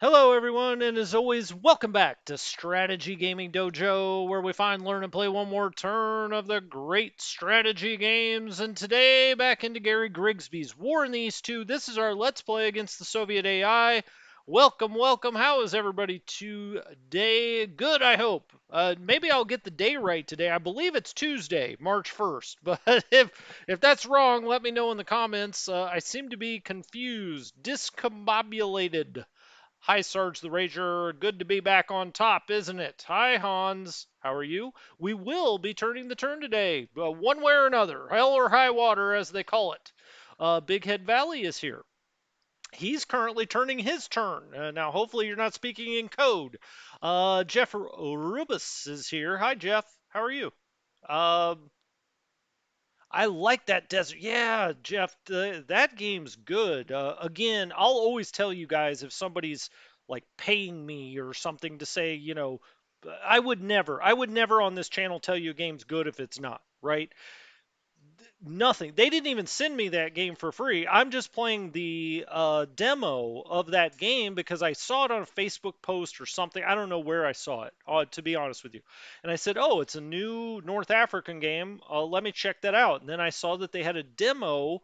Hello, everyone, and as always, welcome back to Strategy Gaming Dojo, where we find, learn, and play one more turn of the great strategy games. And today, back into Gary Grigsby's War in the East 2. This is our Let's Play against the Soviet AI. Welcome, welcome. How is everybody today? Good, I hope. Maybe I'll get the day right today. I believe it's Tuesday, March 1st. But if that's wrong, let me know in the comments. I seem to be confused, discombobulated. Hi, Sarge the Rager. Good to be back on top, isn't it? Hi, Hans. How are you? We will be turning the turn today, one way or another. Hell or high water, as they call it. Big Head Valley is here. He's currently turning his turn. Now, hopefully, you're not speaking in code. Jeff Rubus is here. Hi, Jeff. How are you? Um, I like that desert. Yeah, Jeff, that game's good. Again, I'll always tell you guys if somebody's like paying me or something to say, I would never on this channel tell you a game's good if it's not, right? Nothing. They didn't even send me that game for free. I'm just playing the demo of that game because I saw it on a Facebook post or something. I don't know where I saw it, to be honest with you. And I said, "Oh, it's a new North African game. Let me check that out." And then I saw that they had a demo.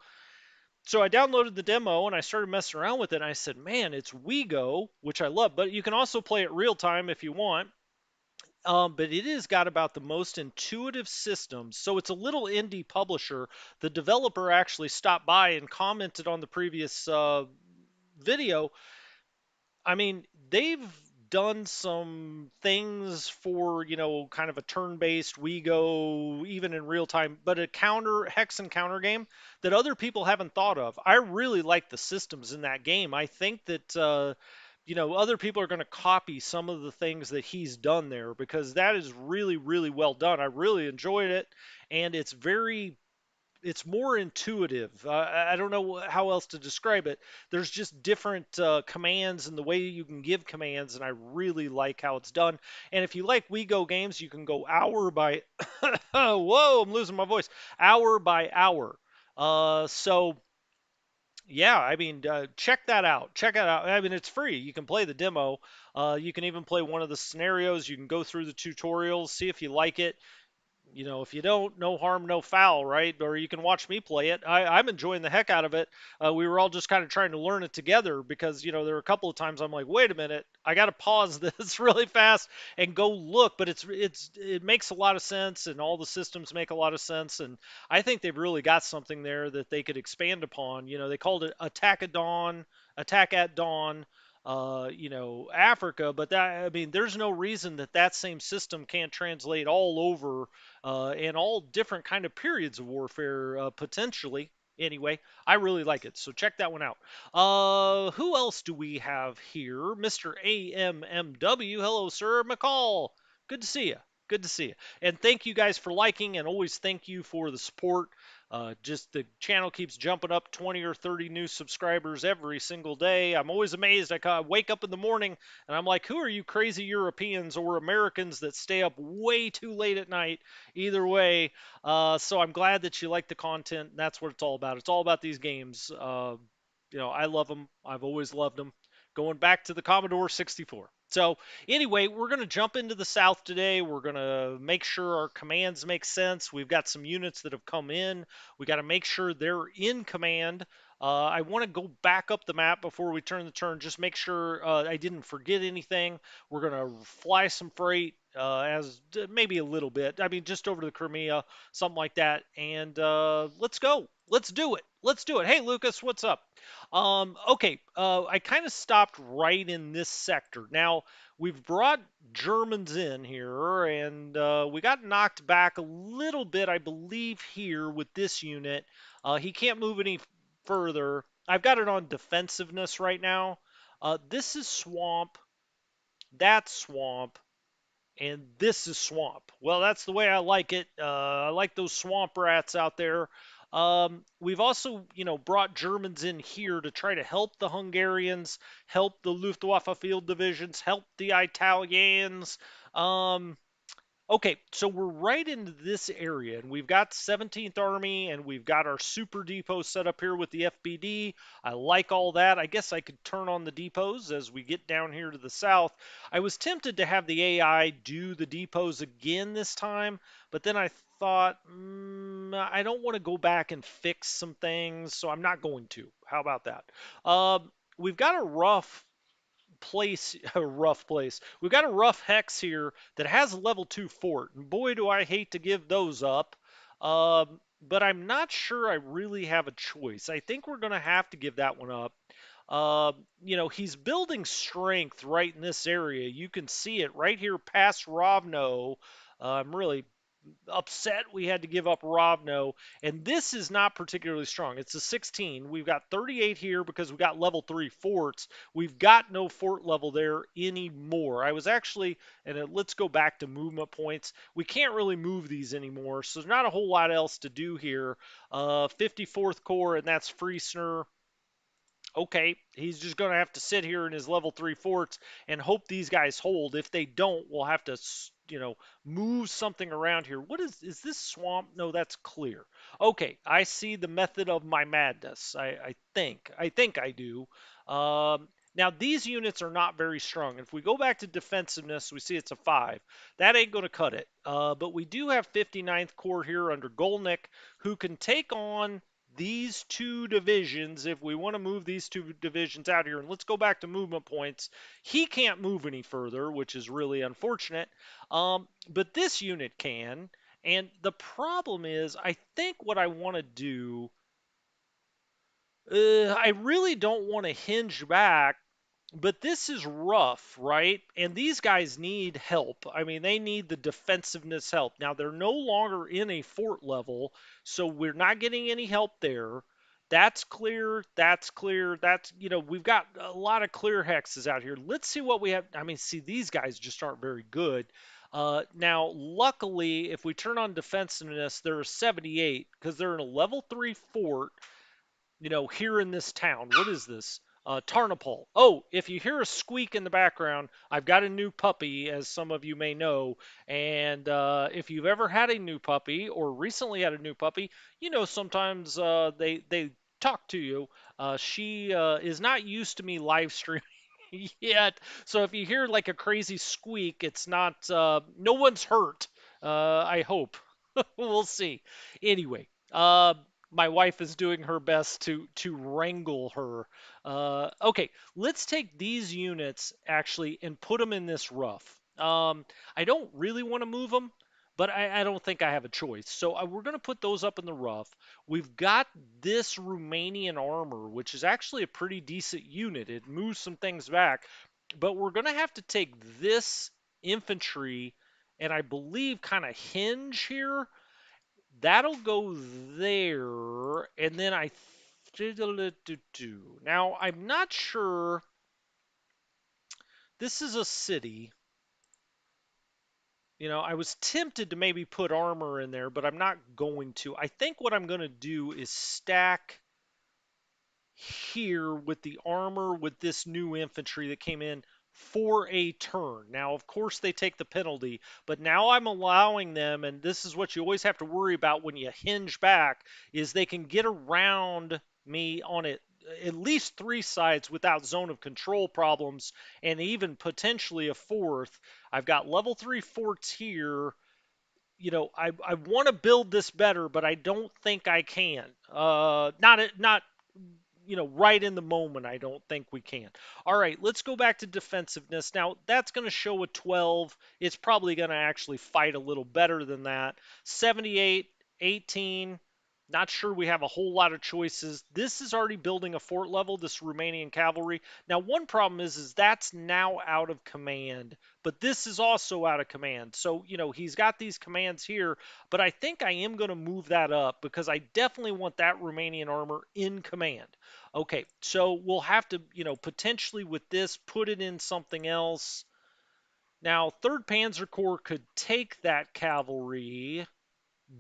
So I downloaded the demo and I started messing around with it. And I said, "Man, it's WeGo, which I love, but you can also play it real time if you want." But it has got about the most intuitive systems. So it's a little indie publisher. The developer actually stopped by and commented on the previous video. I mean, they've done some things for, kind of a turn-based we go even in real time, but a counter hex and counter game that other people haven't thought of. I really like the systems in that game. I think that other people are going to copy some of the things that he's done there because that is really, really well done. I really enjoyed it, and it's more intuitive. I don't know how else to describe it. There's just different commands and the way you can give commands, and I really like how it's done. And if you like WeGo games, you can go hour by whoa, I'm losing my voice. Hour by hour. So yeah, I mean, check that out. Check it out. I mean, it's free. You can play the demo. You can even play one of the scenarios. You can go through the tutorials, see if you like it. If you don't, no harm, no foul, right? Or you can watch me play it. I'm enjoying the heck out of it. We were all just kind of trying to learn it together because, there were a couple of times I'm like, wait a minute, I got to pause this really fast and go look. But it makes a lot of sense, and all the systems make a lot of sense. And I think they've really got something there that they could expand upon. They called it Attack at Dawn. Africa, but that I mean, there's no reason that same system can't translate all over and all different kind of periods of warfare potentially. Anyway, I really like it, so check that one out. Who else do we have here? Mr. AMMW. Hello, sir. McCall. Good to see you. Good to see you. And thank you guys for liking, and always thank you for the support. Just the channel keeps jumping up 20 or 30 new subscribers every single day. I'm always amazed. I wake up in the morning and I'm like, who are you crazy Europeans or Americans that stay up way too late at night? Either way, so I'm glad that you like the content. That's what it's all about. It's all about these games. I love them. I've always loved them. Going back to the Commodore 64. So, anyway, we're going to jump into the South today. We're going to make sure our commands make sense. We've got some units that have come in. We got to make sure they're in command. I want to go back up the map before we turn the turn. Just make sure I didn't forget anything. We're going to fly some freight as maybe a little bit. I mean, just over to the Crimea, something like that. And let's go. Let's do it. Let's do it. Hey, Lucas, what's up? Okay, I kind of stopped right in this sector. Now, we've brought Germans in here, and we got knocked back a little bit, I believe, here with this unit. He can't move any further. I've got it on defensiveness right now. This is swamp, that's swamp, and this is swamp. Well, that's the way I like it. I like those swamp rats out there. We've also, brought Germans in here to try to help the Hungarians, help the Luftwaffe field divisions, help the Italians. Um, Okay, so we're right into this area, and we've got 17th Army, and we've got our super depot set up here with the FBD. I like all that. I guess I could turn on the depots as we get down here to the south. I was tempted to have the AI do the depots again this time, but then I thought, I don't want to go back and fix some things, so I'm not going to. How about that? We've got a rough place. We've got a rough hex here that has a level 2 fort, and boy, do I hate to give those up. But I'm not sure I really have a choice. I think we're going to have to give that one up. He's building strength right in this area. You can see it right here past Rovno. I'm really upset we had to give up Rovno. And this is not particularly strong. It's a 16. We've got 38 here because we got level 3 forts. We've got no fort level there anymore. I was actually, let's go back to movement points. We can't really move these anymore, so there's not a whole lot else to do here. 54th Corps, and that's Friesner. Okay, he's just going to have to sit here in his level 3 forts and hope these guys hold. If they don't, we'll have to, move something around here. What is this swamp? No, that's clear. Okay, I see the method of my madness. I think. I think I do. Now, these units are not very strong. If we go back to defensiveness, we see it's a 5. That ain't going to cut it. But we do have 59th Corps here under Golnick, who can take on these two divisions if we want to move these two divisions out here. And let's go back to movement points. He can't move any further, which is really unfortunate. But this unit can. And the problem is, I think what I want to do, I really don't want to hinge back, but this is rough, right? And these guys need help. I mean, they need the defensiveness help. Now, they're no longer in a fort level, so we're not getting any help there. That's clear. That's clear. We've got a lot of clear hexes out here. Let's see what we have. I mean, see, these guys just aren't very good. Now, luckily, if we turn on defensiveness, they're 78 because they're in a level 3 fort, here in this town. What is this? Tarnopol. Oh, if you hear a squeak in the background, I've got a new puppy, as some of you may know. And if you've ever had a new puppy or recently had a new puppy, sometimes they talk to you. She is not used to me live streaming yet, so if you hear like a crazy squeak, it's not. No one's hurt. I hope. We'll see. Anyway, my wife is doing her best to wrangle her. Okay, let's take these units actually and put them in this rough. I don't really want to move them, but I don't think I have a choice. So we're going to put those up in the rough. We've got this Romanian armor, which is actually a pretty decent unit. It moves some things back, but we're going to have to take this infantry and I believe kind of hinge here. That'll go there, and then now I'm not sure. This is a city. I was tempted to maybe put armor in there, but I'm not going to. I think what I'm going to do is stack here with the armor with this new infantry that came in for a turn. Now, of course, they take the penalty, but now I'm allowing them, and this is what you always have to worry about when you hinge back, is they can get around me on it at least 3 sides without zone of control problems, and even potentially a fourth. I've got level 3 forts here. I want to build this better, but I don't think I can. Not right in the moment, I don't think we can. All right, let's go back to defensiveness. Now, that's going to show a 12. It's probably going to actually fight a little better than that. 78, 18. Not sure we have a whole lot of choices. This is already building a fort level, this Romanian cavalry. Now, one problem is that's now out of command, but this is also out of command. So, he's got these commands here, but I think I am going to move that up because I definitely want that Romanian armor in command. Okay, so we'll have to, potentially with this, put it in something else. Now, 3rd Panzer Corps could take that cavalry,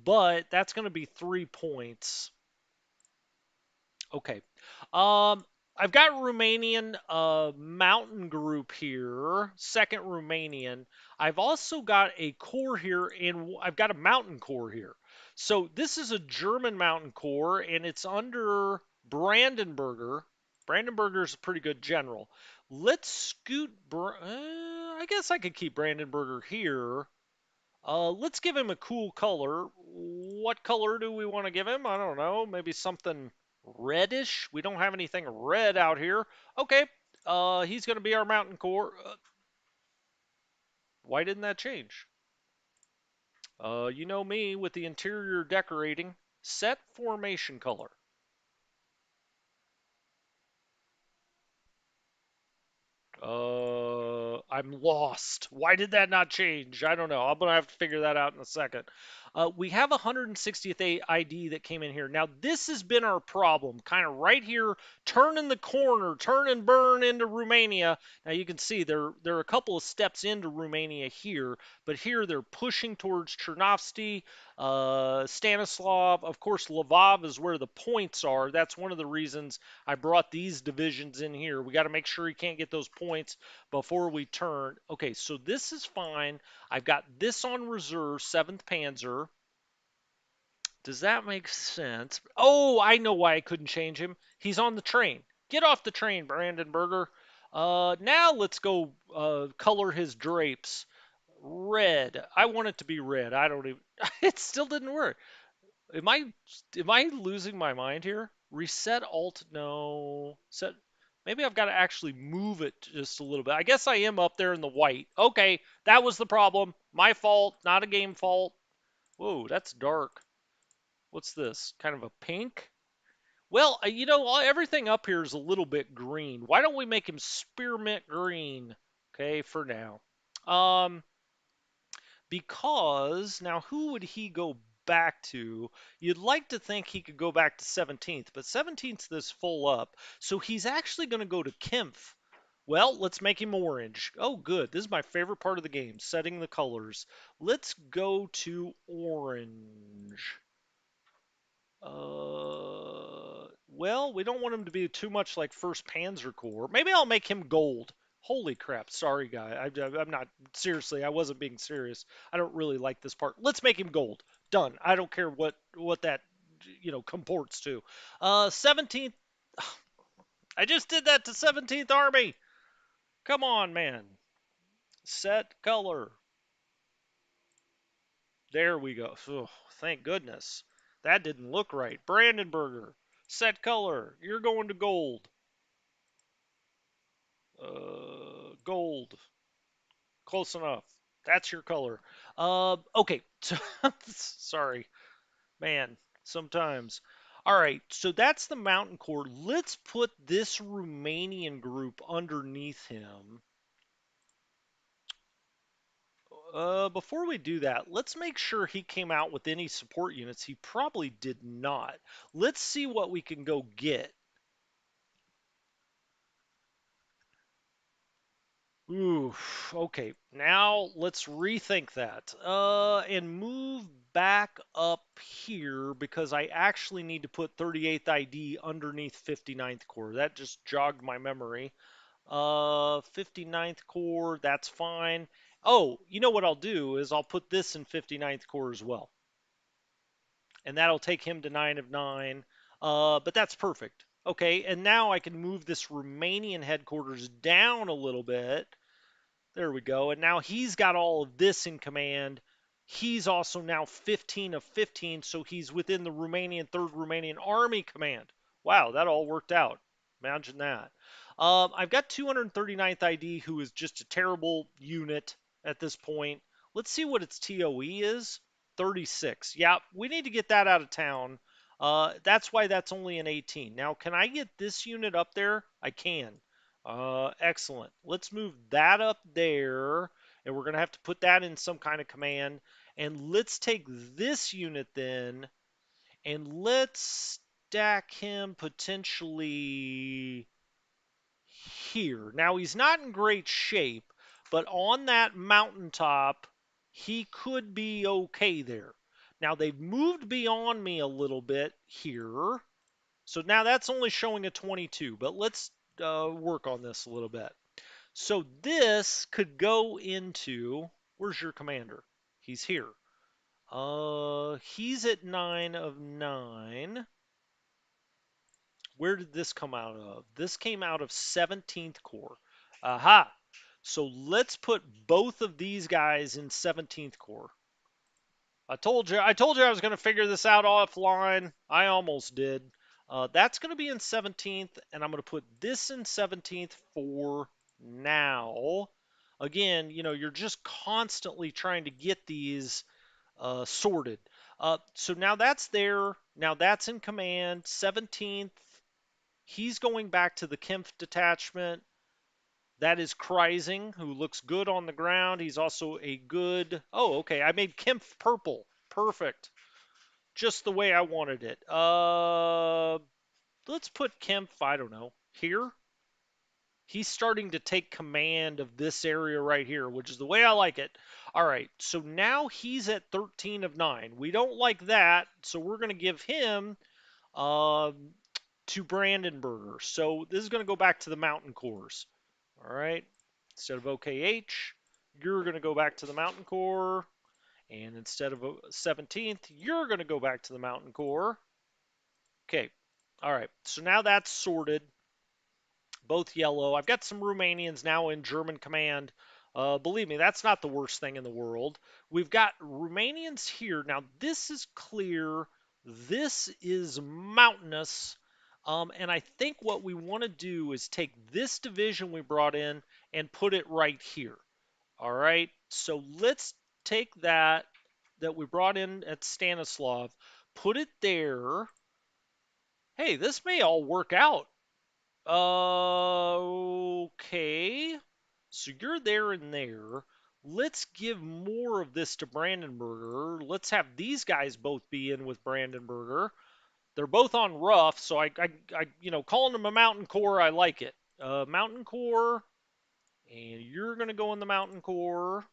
but that's going to be 3 points. Okay. I've got Romanian mountain group here, 2nd Romanian. I've also got a core here, and I've got a mountain core here. So this is a German mountain core, and it's under Brandenburger. Brandenburger is a pretty good general. Let's scoot. I guess I could keep Brandenburger here. Let's give him a cool color. What color do we want to give him? I don't know. Maybe something reddish. We don't have anything red out here. Okay. He's going to be our mountain core. Why didn't that change? You know me with the interior decorating. Set formation color. I'm lost. Why did that not change? I don't know. I'm gonna have to figure that out in a second. We have a 160th ID that came in here. Now this has been our problem, kind of right here, turning the corner, turn and burn into Romania. Now you can see they're a couple of steps into Romania here, but here they're pushing towards Chernovsky, Stanislav. Of course, Lvov is where the points are. That's one of the reasons I brought these divisions in here. We got to make sure he can't get those points before we turn. Okay, so this is fine. I've got this on reserve, 7th Panzer. Does that make sense? Oh, I know why I couldn't change him. He's on the train. Get off the train, Brandenburger. Now let's go color his drapes red. I want it to be red. I don't even. It still didn't work. Am I losing my mind here? Reset alt no. Set maybe I've got to actually move it just a little bit. I guess I am up there in the white. Okay, that was the problem. My fault, not a game fault. Whoa, that's dark. What's this? Kind of a pink? Well, everything up here is a little bit green. Why don't we make him spearmint green? Okay, for now. Um because now who would he go back to? You'd like to think he could go back to 17th, but 17th is full up. So he's actually going to go to Kempf. Well, let's make him orange. Oh, good. This is my favorite part of the game, setting the colors. Let's go to orange. Well, we don't want him to be too much like First Panzer Corps. Maybe I'll make him gold. Holy crap! Sorry, guy. I'm not seriously. I wasn't being serious. I don't really like this part. Let's make him gold. Done. I don't care what that comports to. 17th. I just did that to 17th Army. Come on, man. Set color. There we go. Oh, thank goodness. That didn't look right. Brandenburger. Set color. You're going to gold. Gold. Close enough. That's your color. Okay. Sorry, man. Sometimes. All right. So that's the mountain core. Let's put this Romanian group underneath him. Before we do that, let's make sure he came out with any support units. He probably did not. Let's see what we can go get. Ooh, okay. Now let's rethink that. And move back up here because I actually need to put 38th ID underneath 59th Corps. That just jogged my memory. 59th Corps, that's fine. Oh, you know what I'll do is I'll put this in 59th Corps as well. And that'll take him to 9 of 9. But that's perfect. Okay, and now I can move this Romanian headquarters down a little bit. There we go. And now he's got all of this in command. He's also now 15 of 15, so he's within the Romanian 3rd Romanian Army Command. Wow, that all worked out. Imagine that. I've got 239th ID, who is just a terrible unit at this point. Let's see what its TOE is. 36. Yeah, we need to get that out of town. That's why that's only an 18. Now, can I get this unit up there? I can. Excellent. Let's move that up there, and we're going to have to put that in some kind of command. And let's take this unit then, and let's stack him potentially here. Now, he's not in great shape, but on that mountaintop, he could be okay there. Now, they've moved beyond me a little bit here. So now that's only showing a 22, but let's work on this a little bit. So this could go into, Where's your commander? He's here. He's at 9 of 9. Where did this come out of? This came out of 17th Corps. Aha! So let's put both of these guys in 17th Corps. I told you I was going to figure this out offline. I almost did. That's going to be in 17th, and I'm going to put this in 17th for now. Again, you're just constantly trying to get these sorted. So now that's there. Now that's in command. 17th, he's going back to the Kempf detachment. That is Kreising, who looks good on the ground. He's also a good. Oh, okay. I made Kempf purple. Perfect. Just the way I wanted it. Let's put Kempf, I don't know, here. He's starting to take command of this area right here, which is the way I like it. All right, so now he's at 13 of 9. We don't like that, so we're going to give him to Brandenburger. So this is going to go back to the Mountain Corps. All right, instead of OKH, you're going to go back to the Mountain Corps. And instead of 17th, you're going to go back to the Mountain Corps. Okay. All right. So now that's sorted. Both yellow. I've got some Romanians now in German command. Believe me, that's not the worst thing in the world. We've got Romanians here. Now, this is clear. This is mountainous. And I think what we want to do is take this division we brought in and put it right here. All right. So let's take that we brought in at Stanislav, put it there. Hey, this may all work out. Okay. So you're there and there. Let's give more of this to Brandenburger. Let's have these guys both be in with Brandenburger. They're both on rough, so calling them a Mountain Corps, I like it. Mountain Corps, and you're going to go in the Mountain Corps.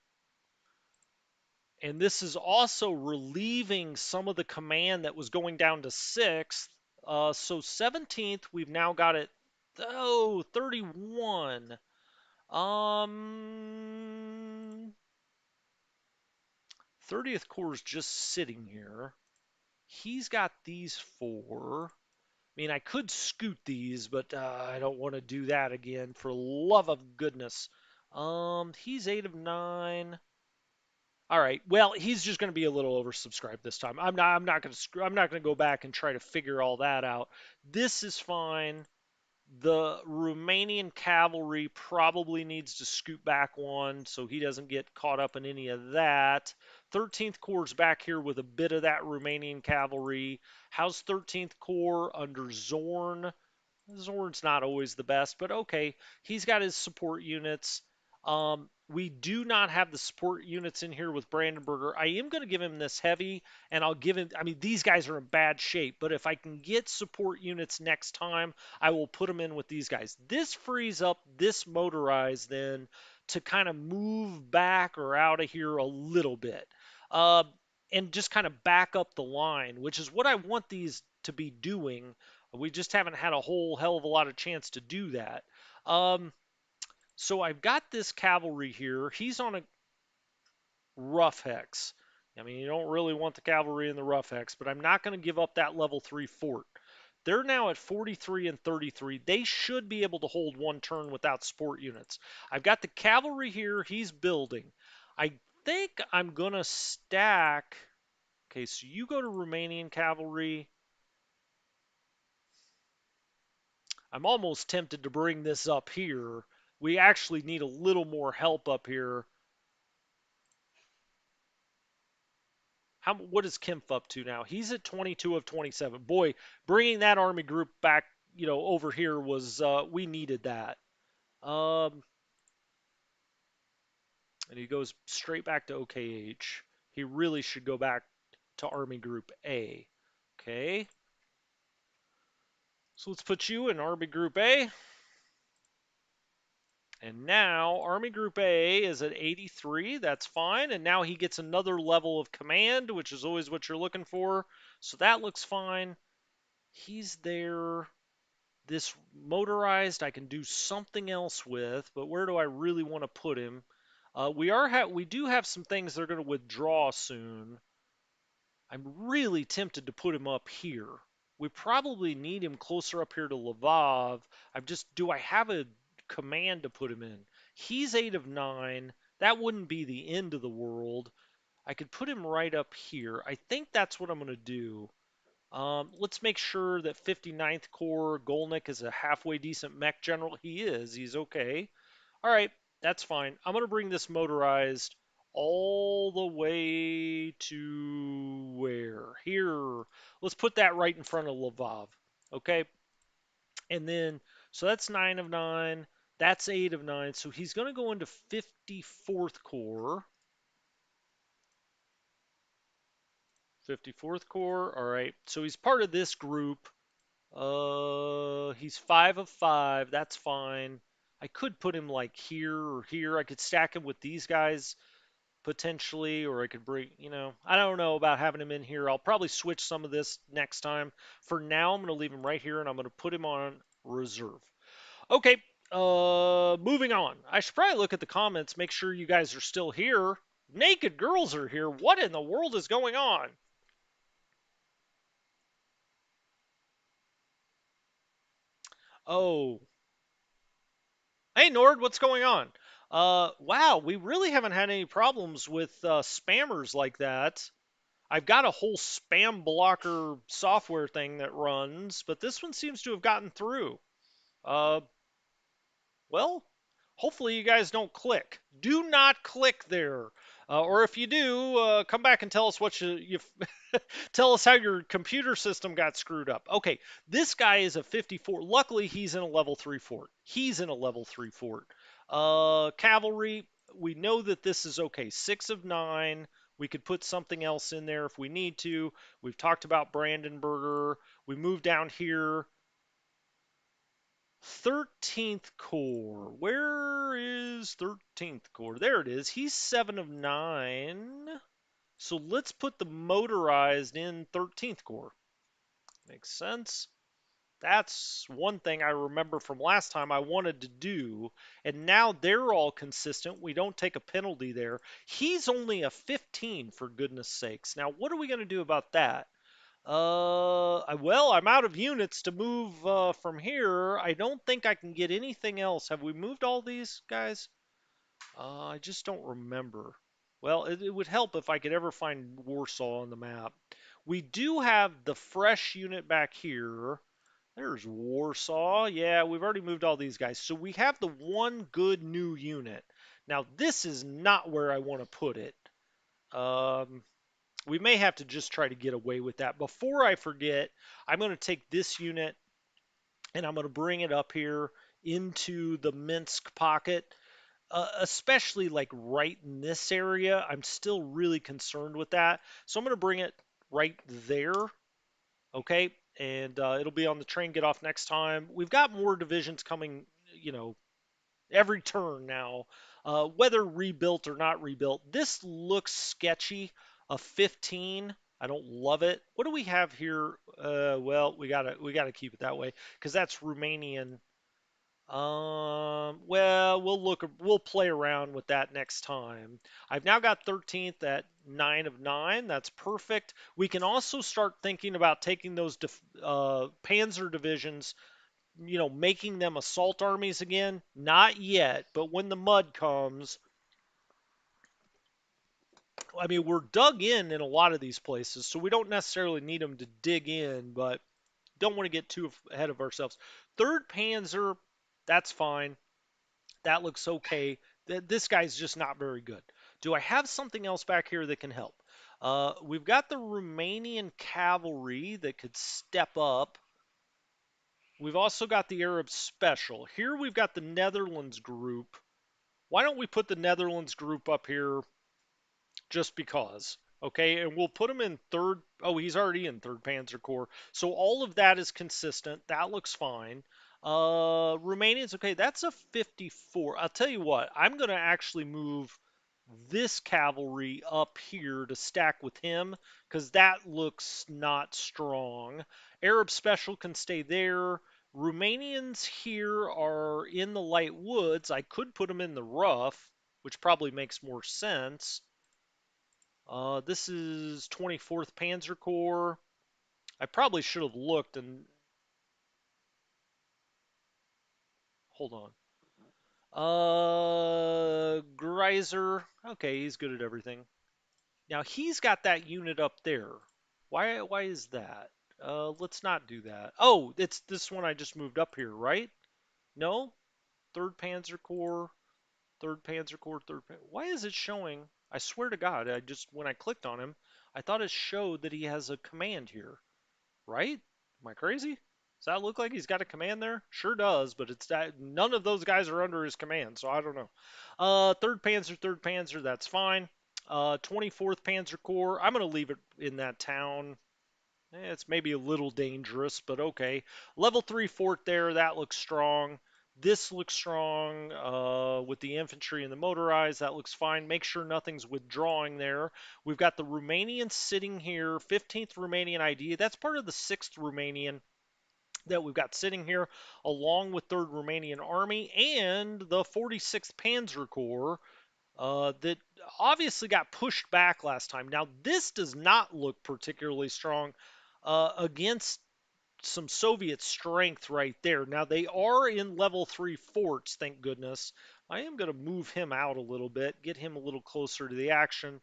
And this is also relieving some of the command that was going down to 6th. So 17th, we've now got it, 31. 30th Corps is just sitting here. He's got these 4. I mean, I could scoot these, but I don't want to do that again, for love of goodness. He's 8 of 9. All right. Well, he's just going to be a little oversubscribed this time. I'm not going to go back and try to figure all that out. This is fine. The Romanian cavalry probably needs to scoot back one so he doesn't get caught up in any of that. 13th Corps back here with a bit of that Romanian cavalry. How's 13th Corps under Zorn? Zorn's not always the best, but okay. He's got his support units. We do not have the support units in here with Brandenburger. I am going to give him this heavy, and I'll give him. I mean, these guys are in bad shape, but if I can get support units next time, I will put them in with these guys. This frees up this motorized then to kind of move back or out of here a little bit. Uh, and just kind of back up the line, which is what I want these to be doing. We just haven't had a whole hell of a lot of chance to do that. So I've got this cavalry here. He's on a rough hex. I mean, you don't really want the cavalry in the rough hex, but I'm not going to give up that level 3 fort. They're now at 43 and 33. They should be able to hold one turn without support units. I've got the cavalry here. He's building. I think I'm going to stack. Okay, so you go to Romanian cavalry. I'm almost tempted to bring this up here. We actually need a little more help up here. What is Kempf up to now? He's at 22 of 27. Boy, bringing that army group back, over here was we needed that. And he goes straight back to OKH. He really should go back to Army Group A. Okay. So let's put you in Army Group A. And now Army Group A is at 83. That's fine. And now he gets another level of command, which is always what you're looking for. So that looks fine. He's there. This motorized I can do something else with, but where do I really want to put him? We do have some things that are going to withdraw soon. I'm really tempted to put him up here. We probably need him closer up here to Lvov. Do I have a command to put him in? He's 8 of 9. That wouldn't be the end of the world. I could put him right up here. I think that's what I'm going to do. Let's make sure that 59th Corps Golnik is a halfway decent mech general. He is. He's okay. All right, that's fine. I'm going to bring this motorized all the way to where? Here. Let's put that right in front of Lvov. Okay? And then, so that's 9 of 9. That's 8 of 9. So he's going to go into 54th Corps. 54th Corps. All right. So he's part of this group. He's 5 of 5. That's fine. I could put him like here or here. I could stack him with these guys potentially, or I could bring, I don't know about having him in here. I'll probably switch some of this next time. For now, I'm going to leave him right here and I'm going to put him on reserve. Okay, moving on. I should probably look at the comments, make sure you guys are still here. Naked girls are here. What in the world is going on? Oh, hey Nord, what's going on? Wow, we really haven't had any problems with spammers like that. I've got a whole spam blocker software thing that runs, but this one seems to have gotten through. Uh, well, hopefully you guys don't click. Do not click there. Or if you do, come back and tell us what you tell us how your computer system got screwed up. Okay, this guy is a 54. Luckily, he's in a level 3 fort. He's in a level 3 fort. Cavalry, we know that this is okay. 6 of 9. We could put something else in there if we need to. We've talked about Brandenburger. We move down here. 13th Corps. Where is 13th Corps? There it is. He's 7 of 9. So let's put the motorized in 13th Corps. Makes sense. That's one thing I remember from last time I wanted to do. And now they're all consistent. We don't take a penalty there. He's only a 15, for goodness sakes. Now, what are we going to do about that? Well, I'm out of units to move from here. I don't think I can get anything else. Have we moved all these guys? I just don't remember. Well, it would help if I could ever find Warsaw on the map. We do have the fresh unit back here. There's Warsaw. Yeah, we've already moved all these guys. So we have the one good new unit. Now, this is not where I want to put it. Um, we may have to just try to get away with that. Before I forget, I'm going to take this unit and I'm going to bring it up here into the Minsk pocket, especially like right in this area. I'm still really concerned with that. So I'm going to bring it right there. Okay. And it'll be on the train get off next time. We've got more divisions coming, you know, every turn now. Whether rebuilt or not rebuilt, this looks sketchy. A 15, I don't love it. What do we have here? Well, we gotta keep it that way because that's Romanian. Well, we'll play around with that next time. I've now got 13th at 9 of 9. That's perfect. We can also start thinking about taking those Panzer divisions, making them assault armies again? Not yet, but when the mud comes, I mean, we're dug in a lot of these places, so we don't necessarily need them to dig in, but don't want to get too ahead of ourselves. Third Panzer, that's fine. That looks okay. This guy's just not very good. Do I have something else back here that can help? We've got the Romanian cavalry that could step up. We've also got the Arab Special. Here we've got the Netherlands group. Why don't we put the Netherlands group up here just because? Okay, and we'll put him in third. Oh, he's already in third Panzer Corps. So all of that is consistent. That looks fine. Romanians, okay, that's a 54. I'll tell you what, I'm going to actually move this cavalry up here to stack with him because that looks not strong. Arab Special can stay there. Romanians here are in the light woods. I could put them in the rough, which probably makes more sense. This is 24th Panzer Corps. I probably should have looked and hold on. Greiser. Okay, he's good at everything. Now he's got that unit up there. Why is that? Let's not do that. Oh, it's this one I just moved up here, right? No? Third Panzer Corps, Third Panzer Corps, Why is it showing? I swear to God, I just when I clicked on him, I thought it showed that he has a command here, right? Am I crazy? Does that look like he's got a command there? Sure does, but it's that none of those guys are under his command, so I don't know. Third Panzer, that's fine. 24th Panzer Corps, I'm going to leave it in that town. It's maybe a little dangerous, but okay. Level 3 fort there, that looks strong. This looks strong with the infantry and the motorized. That looks fine. Make sure nothing's withdrawing there. We've got the Romanian sitting here, 15th Romanian ID. That's part of the 6th Romanian that we've got sitting here, along with 3rd Romanian Army and the 46th Panzer Corps that obviously got pushed back last time. Now, this does not look particularly strong against some Soviet strength right there. Now, they are in level 3 forts, thank goodness. I am going to move him out a little bit, get him a little closer to the action.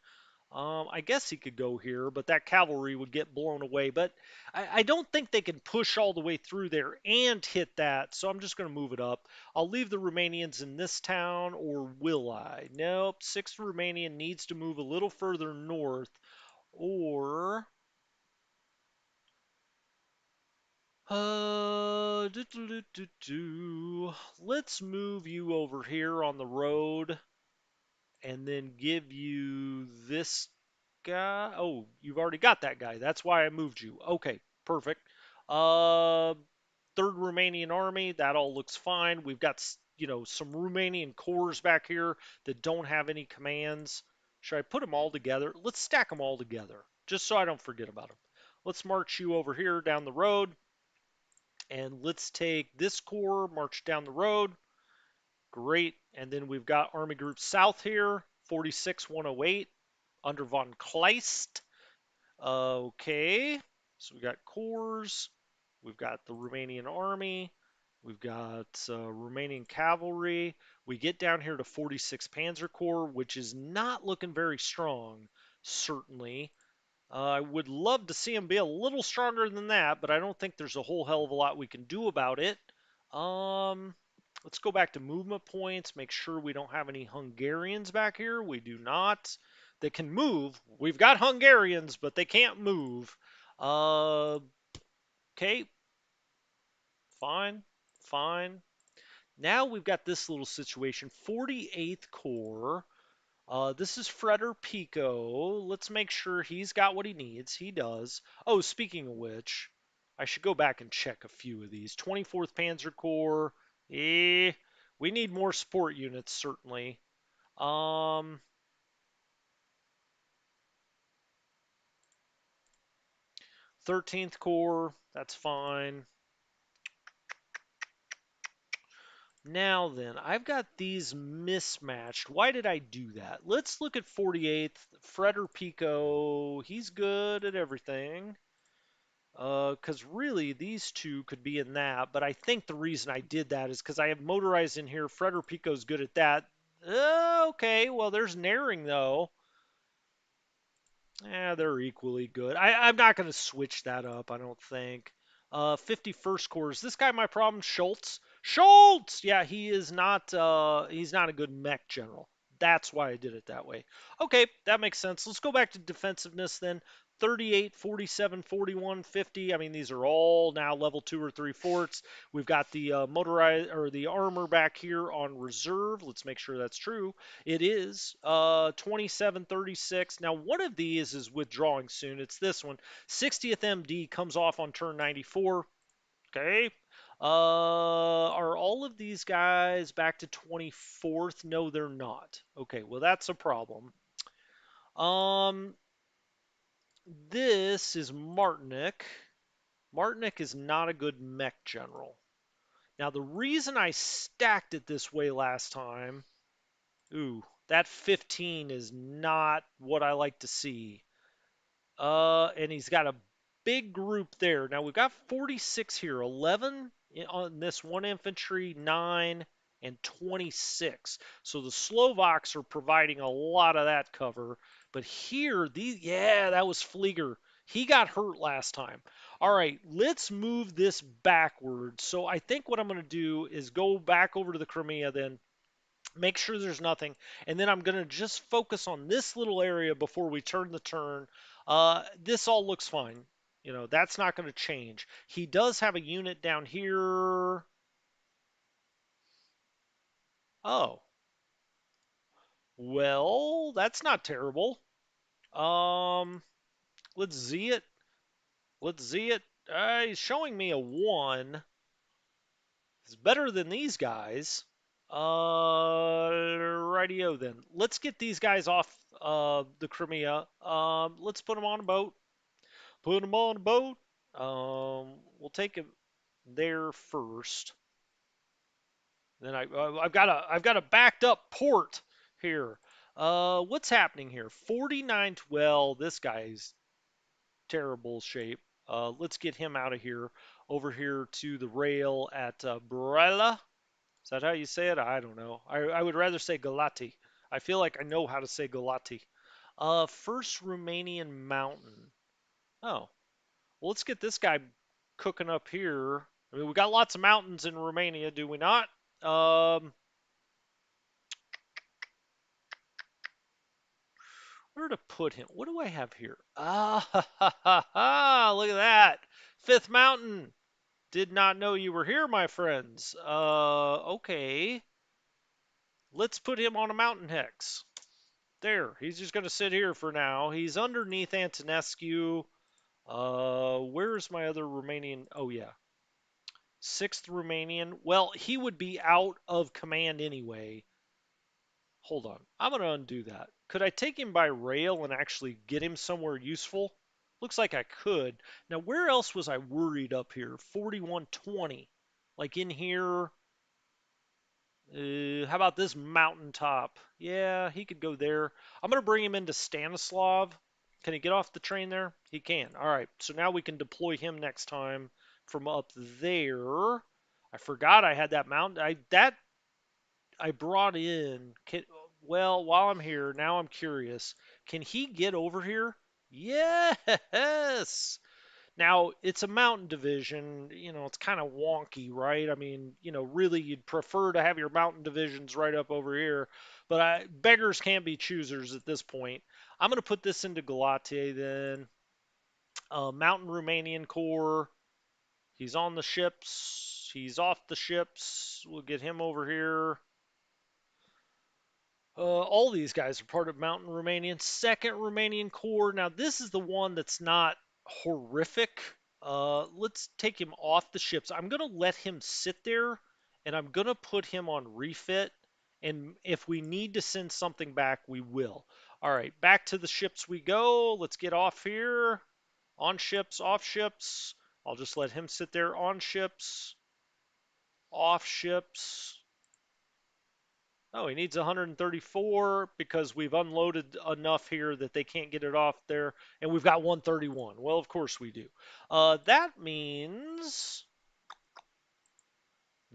I guess he could go here, but that cavalry would get blown away. But I don't think they can push all the way through there and hit that, so I'm just going to move it up. I'll leave the Romanians in this town, or will I? Nope, 6th Romanian needs to move a little further north, or... Let's move you over here on the road and then give you this guy. Oh, you've already got that guy. That's why I moved you. Okay, perfect. Uh, Third Romanian Army. That all looks fine. We've got some Romanian corps back here that don't have any commands. Should I put them all together? Let's stack them all together, just so I don't forget about them. Let's march you over here down the road, and let's take this corps, march down the road. Great. And then we've got Army Group South here, 46108 under von Kleist. Okay. So we got corps. We've got the Romanian Army. We've got Romanian cavalry. We get down here to 46 Panzer Corps, which is not looking very strong, certainly. I would love to see him be a little stronger than that, but I don't think there's a whole hell of a lot we can do about it. Um, let's go back to movement points, make sure we don't have any Hungarians back here. We do not. They can move. We've got Hungarians, but they can't move. Uh, okay, fine, fine. Now we've got this little situation. 48th Corps. This is Freder Pico. Let's make sure he's got what he needs. He does. Oh, speaking of which, I should go back and check a few of these. 24th Panzer Corps. We need more support units, certainly. Um, 13th Corps. That's fine. Now then, I've got these mismatched. Why did I do that? Let's look at 48th. Freder Pico. He's good at everything. Because really, these two could be in that, but I think the reason I did that is because I have motorized in here. Frederico's good at that. Okay, well, there's Naring, though. Yeah, they're equally good. I'm not going to switch that up, I don't think. 51st Corps. Is this guy my problem? Schultz? Schultz! Yeah, he's not a good mech general. That's why I did it that way. Okay, that makes sense. Let's go back to defensiveness then. 38, 47, 41, 50. I mean, these are all now level 2 or 3 forts. We've got the motorized or the armor back here on reserve. Let's make sure that's true. It is 27, 36. Now, one of these is withdrawing soon. It's this one. 60th MD comes off on turn 94. Okay. Are all of these guys back to 24th? No, they're not. Okay, well, that's a problem. Um, this is Martinic. Martinic is not a good mech general. Now, the reason I stacked it this way last time, ooh, That 15 is not what I like to see. And he's got a big group there. Now we've got 46 here, 11 on this one infantry, 9 and 26. So the Slovaks are providing a lot of that cover. But here, these, yeah, that was Flieger. He got hurt last time. All right, let's move this backwards. So I think what I'm going to do is go back over to the Crimea then, make sure there's nothing, and then I'm going to just focus on this little area before we turn the turn. This all looks fine. You know, that's not going to change. He does have a unit down here. Oh, well, that's not terrible. Um, let's Z it. Let's Z it. He's showing me a 1. It's better than these guys. Radio then. Let's get these guys off the Crimea. Let's put them on a boat. Put them on a boat. We'll take him there first. Then I've got a backed up port here. What's happening here? 49. Well, this guy's terrible shape. Let's get him out of here. Over here to the rail at Brella. Is that how you say it? I don't know. I would rather say Galati. I feel like I know how to say Galati. First Romanian mountain. Oh, well, let's get this guy cooking up here. I mean, we got lots of mountains in Romania, do we not? Where to put him? What do I have here? Ah, ha, ha, ha, ha, look at that. Fifth mountain. Did not know you were here, my friends. Okay. Let's put him on a mountain hex. There. He's just going to sit here for now. He's underneath Antonescu. Where's my other Romanian? Oh, yeah. Sixth Romanian. Well, he would be out of command anyway. Hold on. I'm going to undo that. Could I take him by rail and actually get him somewhere useful? Looks like I could. Now, where else was I worried up here? 4120. Like in here. How about this mountaintop? Yeah, he could go there. I'm going to bring him into Stanislav. Can he get off the train there? He can. All right. So now we can deploy him next time from up there. I forgot I had that mountain. I brought in. Well, while I'm here, now I'm curious. Can he get over here? Yes. Now, it's a mountain division. You know, it's kind of wonky, right? I mean, you know, really, you'd prefer to have your mountain divisions right up over here. But beggars can't be choosers at this point. I'm going to put this into Galate then. Mountain Romanian Corps. He's on the ships. He's off the ships. We'll get him over here. All these guys are part of Mountain Romanian. Second Romanian Corps. Now, this is the one that's not horrific. Let's take him off the ships. I'm going to let him sit there, and I'm going to put him on refit. And if we need to send something back, we will. All right, back to the ships we go. Let's get off here. On ships, off ships. I'll just let him sit there on ships, off ships. Oh, he needs 134 because we've unloaded enough here that they can't get it off there. And we've got 131. Well, of course we do. That means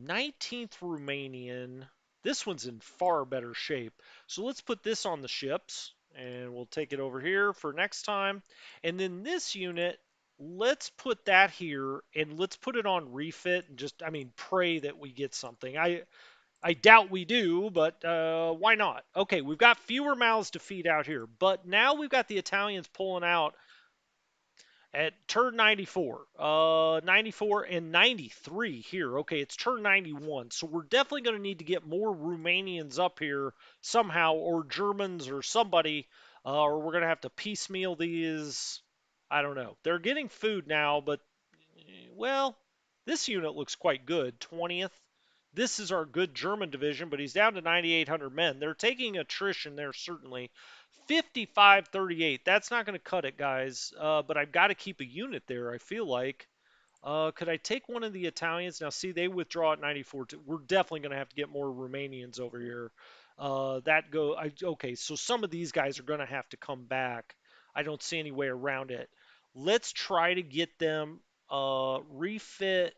19th Romanian. This one's in far better shape. So let's put this on the ships. And we'll take it over here for next time. And then this unit, let's put that here. And let's put it on refit. And just, I mean, pray that we get something. I doubt we do, but why not? Okay, we've got fewer mouths to feed out here, but now we've got the Italians pulling out at turn 94. 94 and 93 here. Okay, it's turn 91, so we're definitely going to need to get more Romanians up here somehow, or Germans or somebody, or we're going to have to piecemeal these. I don't know. They're getting food now, but well, this unit looks quite good. 20th. This is our good German division, but he's down to 9,800 men. They're taking attrition there, certainly. 55-38. That's not going to cut it, guys. But I've got to keep a unit there, I feel like. Could I take one of the Italians? Now, see, they withdraw at 94. We're definitely going to have to get more Romanians over here. Okay, so some of these guys are going to have to come back. I don't see any way around it. Let's try to get them refit,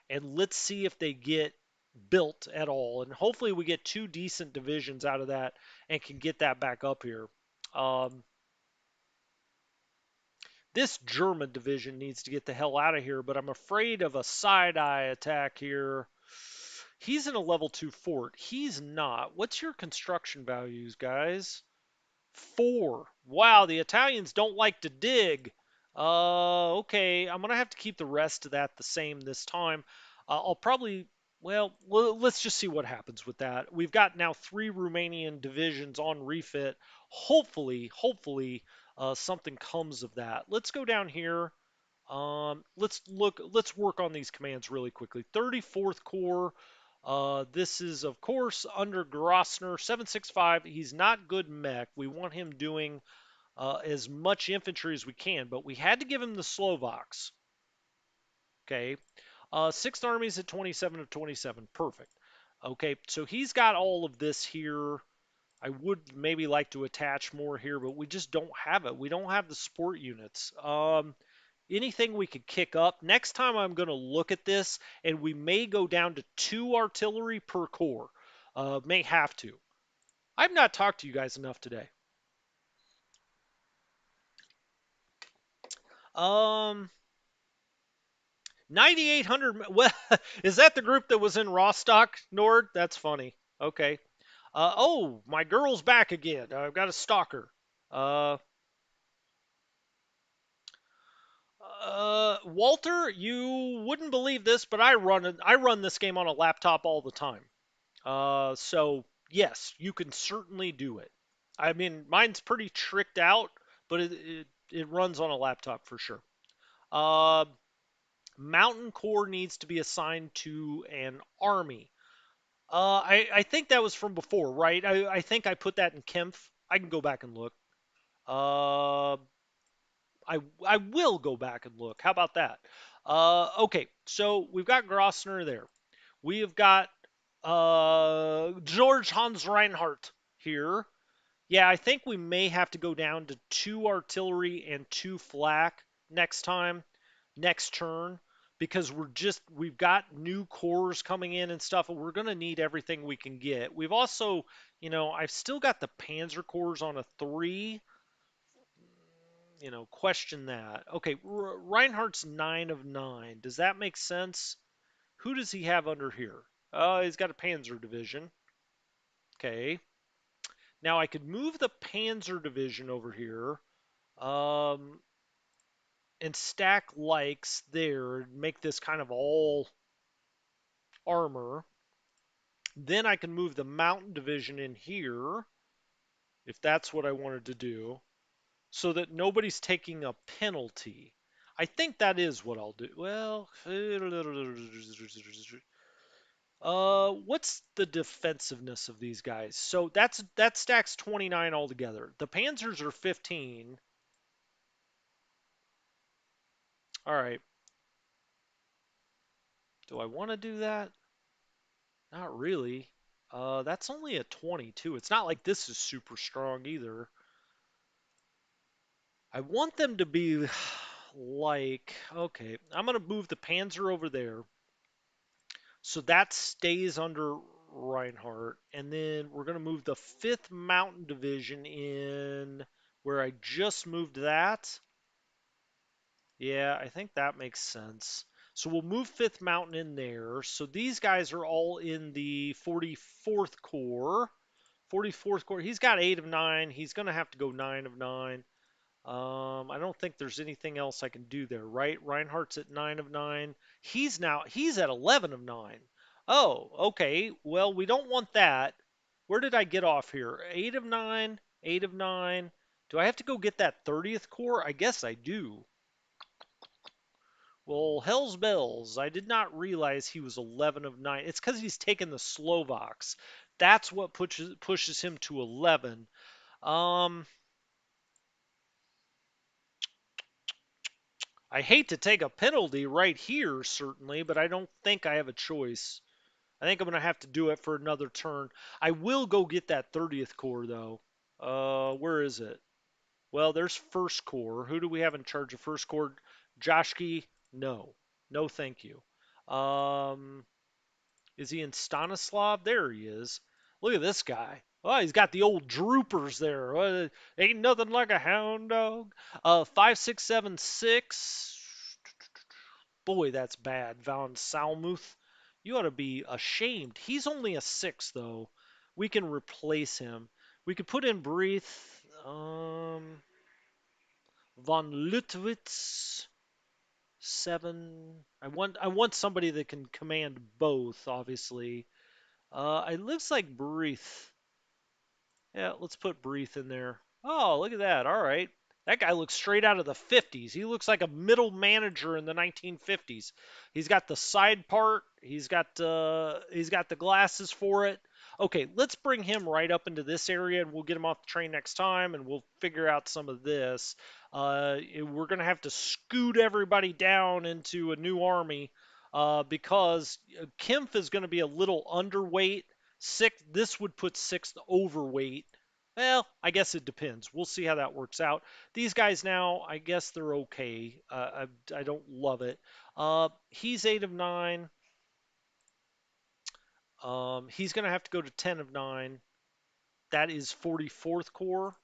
and let's see if they get built at all. And hopefully we get two decent divisions out of that and can get that back up here. Um, this German division needs to get the hell out of here, but I'm afraid of a side eye attack here. He's in a level 2 fort. He's not. What's your construction values, guys? 4. Wow, the Italians don't like to dig. Okay, I'm going to have to keep the rest of that the same this time. I'll probably, let's just see what happens with that. We've got now 3 Romanian divisions on refit. Hopefully, something comes of that. Let's go down here. Let's work on these commands really quickly. 34th Corps. This is, of course, under Grossner, 765. He's not good mech. We want him doing as much infantry as we can, but we had to give him the Slovaks. Okay. 6th Army's at 27 of 27. Perfect. Okay, so he's got all of this here. I would maybe like to attach more here, but we just don't have it. We don't have the support units. Anything we could kick up. Next time I'm going to look at this, and we may go down to 2 artillery per corps. May have to. I've not talked to you guys enough today. Um, 9,800. Well, is that the group that was in Rostock, Nord? That's funny. Okay. Oh, my girl's back again. I've got a stalker. Uh, Walter, you wouldn't believe this, but I run this game on a laptop all the time. So yes, you can certainly do it. I mean, mine's pretty tricked out, but it runs on a laptop for sure. Uh, Mountain Corps needs to be assigned to an army. I think that was from before, right? I think I put that in Kempf. I can go back and look. Uh, I will go back and look. How about that? Okay, so we've got Grossner there. We have got George Hans Reinhardt here. Yeah, I think we may have to go down to 2 artillery and 2 flak next time, next turn, because we've got new cores coming in and stuff, and we're going to need everything we can get. We've also, I've still got the Panzer cores on a 3. Question that. Okay, Reinhardt's 9 of 9. Does that make sense? Who does he have under here? He's got a Panzer division. Okay. Now I could move the Panzer division over here, um, and stack likes there and make this kind of all armor. Then I can move the Mountain division in here, if that's what I wanted to do, so that nobody's taking a penalty. I think that is what I'll do. Well, what's the defensiveness of these guys? So that stacks 29 altogether. The Panzers are 15. All right. Do I want to do that? Not really. That's only a 22. It's not like this is super strong either. I want them to be like, okay, I'm going to move the Panzer over there. So that stays under Reinhardt. And then we're going to move the 5th Mountain Division in where I just moved that. Yeah, I think that makes sense. So we'll move 5th Mountain in there. So these guys are all in the 44th Corps. 44th Corps. He's got 8 of 9. He's going to have to go 9 of 9. I don't think there's anything else I can do there, right? Reinhardt's at 9 of 9. He's at 11 of 9. Oh, okay. Well, we don't want that. Where did I get off here? 8 of 9, 8 of 9. Do I have to go get that 30th Corps? I guess I do. Well, hell's bells. I did not realize he was 11 of 9. It's because he's taken the Slovaks. That's what pushes him to 11. Um, I hate to take a penalty right here, certainly, but I don't think I have a choice. I think I'm going to have to do it for another turn. I will go get that 30th core, though. Where is it? Well, there's first core. Who do we have in charge of first core? Joshki? No. No, thank you. Um, is he in Stanislav? There he is. Look at this guy. Oh, he's got the old droopers there. Ain't nothing like a hound dog. 5676. Boy, that's bad. Von Salmuth. You ought to be ashamed. He's only a 6, though. We can replace him. We could put in Breathe. Von Lutwitz. 7. I want somebody that can command both, obviously. It looks like Breathe. Yeah, let's put Breathe in there. Oh, look at that. All right. That guy looks straight out of the 50s. He looks like a middle manager in the 1950s. He's got the side part. He's got the glasses for it. Okay, let's bring him right up into this area, and we'll get him off the train next time, and we'll figure out some of this. We're gonna have to scoot everybody down into a new army because Kempf is going to be a little underweight. This would put sixth overweight. Well, I guess it depends. We'll see how that works out. These guys now, I guess they're okay. I don't love it. He's 8 of 9. He's going to have to go to 10 of 9. That is 44th core.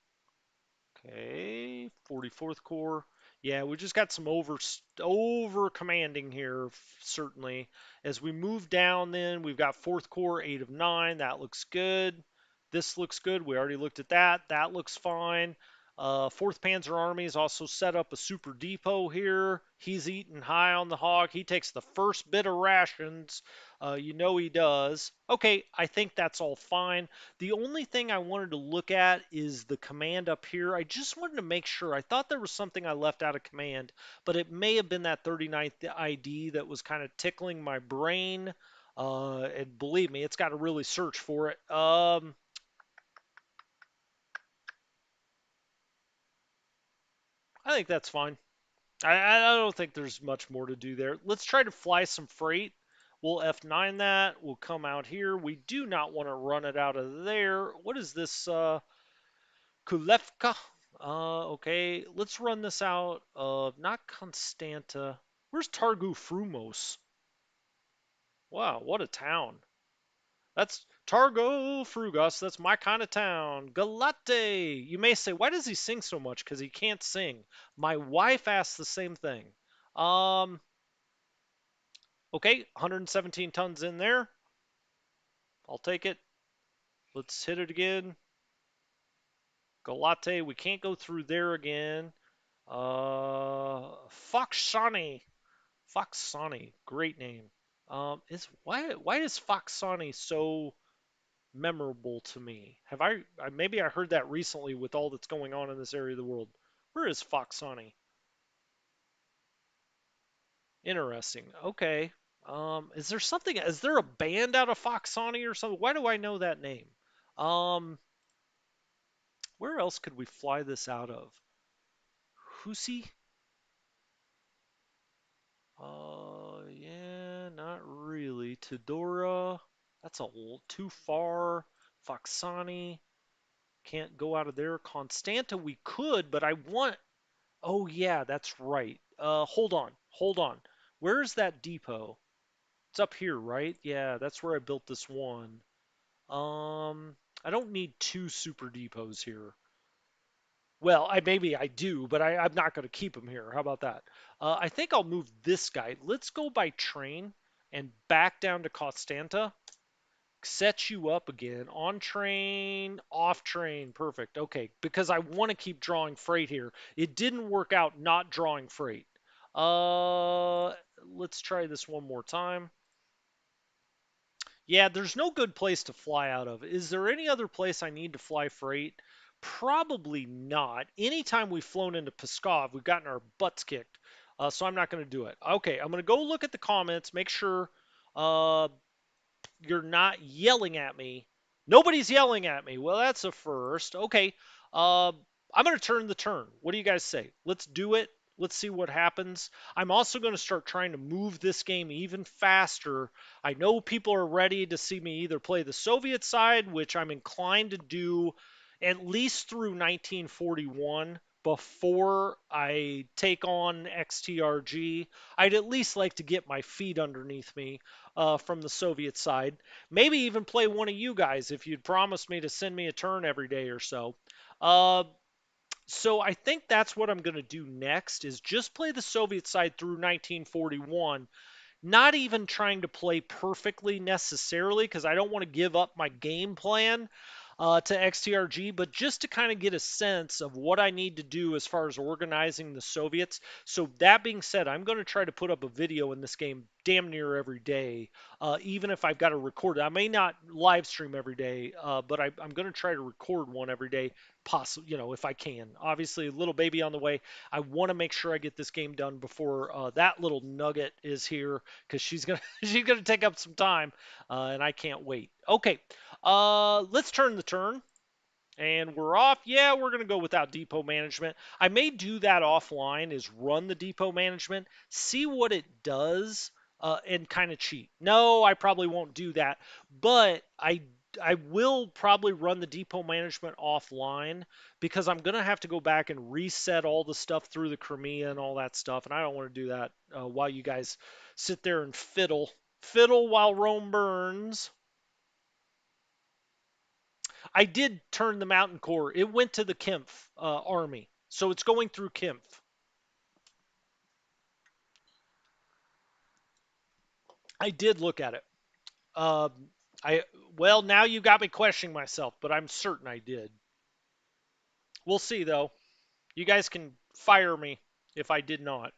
Okay, 44th core. Yeah, we just got some over commanding here, certainly. As we move down, then we've got fourth core, 8 of 9. That looks good. This looks good. We already looked at that. That looks fine. Fourth Panzer Army is also set up a super depot here. He's eating high on the hog. He takes the first bit of rations. He does. Okay, I think that's all fine. The only thing I wanted to look at is the command up here. I just wanted to make sure. I thought there was something I left out of command, but it may have been that 39th ID that was kind of tickling my brain. And believe me, it's got to really search for it. I think that's fine. I don't think there's much more to do there. Let's try to fly some freight. We'll F9 that. We'll come out here. We do not want to run it out of there. What is this? Kulevka. Okay, let's run this out of not Constanta. Where's Targu Frumos? Wow, what a town. That's Targo Frugos. That's my kind of town. Galate. You may say, why does he sing so much? Because he can't sing. My wife asked the same thing. Um, okay, 117 tons in there. I'll take it. Let's hit it again. Galate. We can't go through there again. Foxani. Foxani. Great name. Is why is Foxani so memorable to me? Maybe I heard that recently with all that's going on in this area of the world. Where is Foxani? Interesting. Okay. Is there a band out of Foxani or something? Why do I know that name? Um, where else could we fly this out of? Husi? Yeah, not really. Tidora, that's a little too far. Foxani, can't go out of there. Constanta, we could, but I want. Oh yeah, that's right. Hold on. Where's that depot? It's up here, right? Yeah, that's where I built this one. I don't need two super depots here. Well, maybe I do, but I'm not going to keep him here. How about that? I think I'll move this guy. Let's go by train and back down to Constanta. Set you up again on train, off train. Perfect. Okay, because I want to keep drawing freight here. It didn't work out not drawing freight. Let's try this one more time. Yeah, there's no good place to fly out of. Is there any other place I need to fly freight? Probably not. Anytime we've flown into Pskov, we've gotten our butts kicked. So I'm not going to do it. Okay, I'm going to go look at the comments, make sure uh, you're not yelling at me. Nobody's yelling at me. Well, that's a first. Okay, I'm going to turn the turn. What do you guys say? Let's do it. Let's see what happens. I'm also going to start trying to move this game even faster. I know people are ready to see me either play the Soviet side, which I'm inclined to do at least through 1941 before I take on XTRG. I'd at least like to get my feet underneath me from the Soviet side. Maybe even play one of you guys if you'd promised me to send me a turn every day or so. Uh, so I think that's what I'm going to do next is just play the Soviet side through 1941, not even trying to play perfectly necessarily because I don't want to give up my game plan to XTRG, but just to kind of get a sense of what I need to do as far as organizing the Soviets. So, that being said, I'm going to try to put up a video in this game damn near every day, even if I've got to record it. I may not live stream every day, but I'm going to try to record one every day, possibly, if I can. Obviously, little baby on the way. I want to make sure I get this game done before that little nugget is here because she's gonna she's gonna take up some time, and I can't wait. Okay, let's turn the turn. And we're off. Yeah, we're going to go without depot management. I may do that offline is run the depot management, see what it does, and kind of cheat. No, I probably won't do that. But I will probably run the depot management offline because I'm going to have to go back and reset all the stuff through the Crimea and all that stuff. And I don't want to do that while you guys sit there and fiddle. Fiddle while Rome burns. I did turn the Mountain Corps. It went to the Kempf army, so it's going through Kempf. I did look at it. Um, I well, now you got me questioning myself, but I'm certain I did. We'll see though. You guys can fire me if I did not.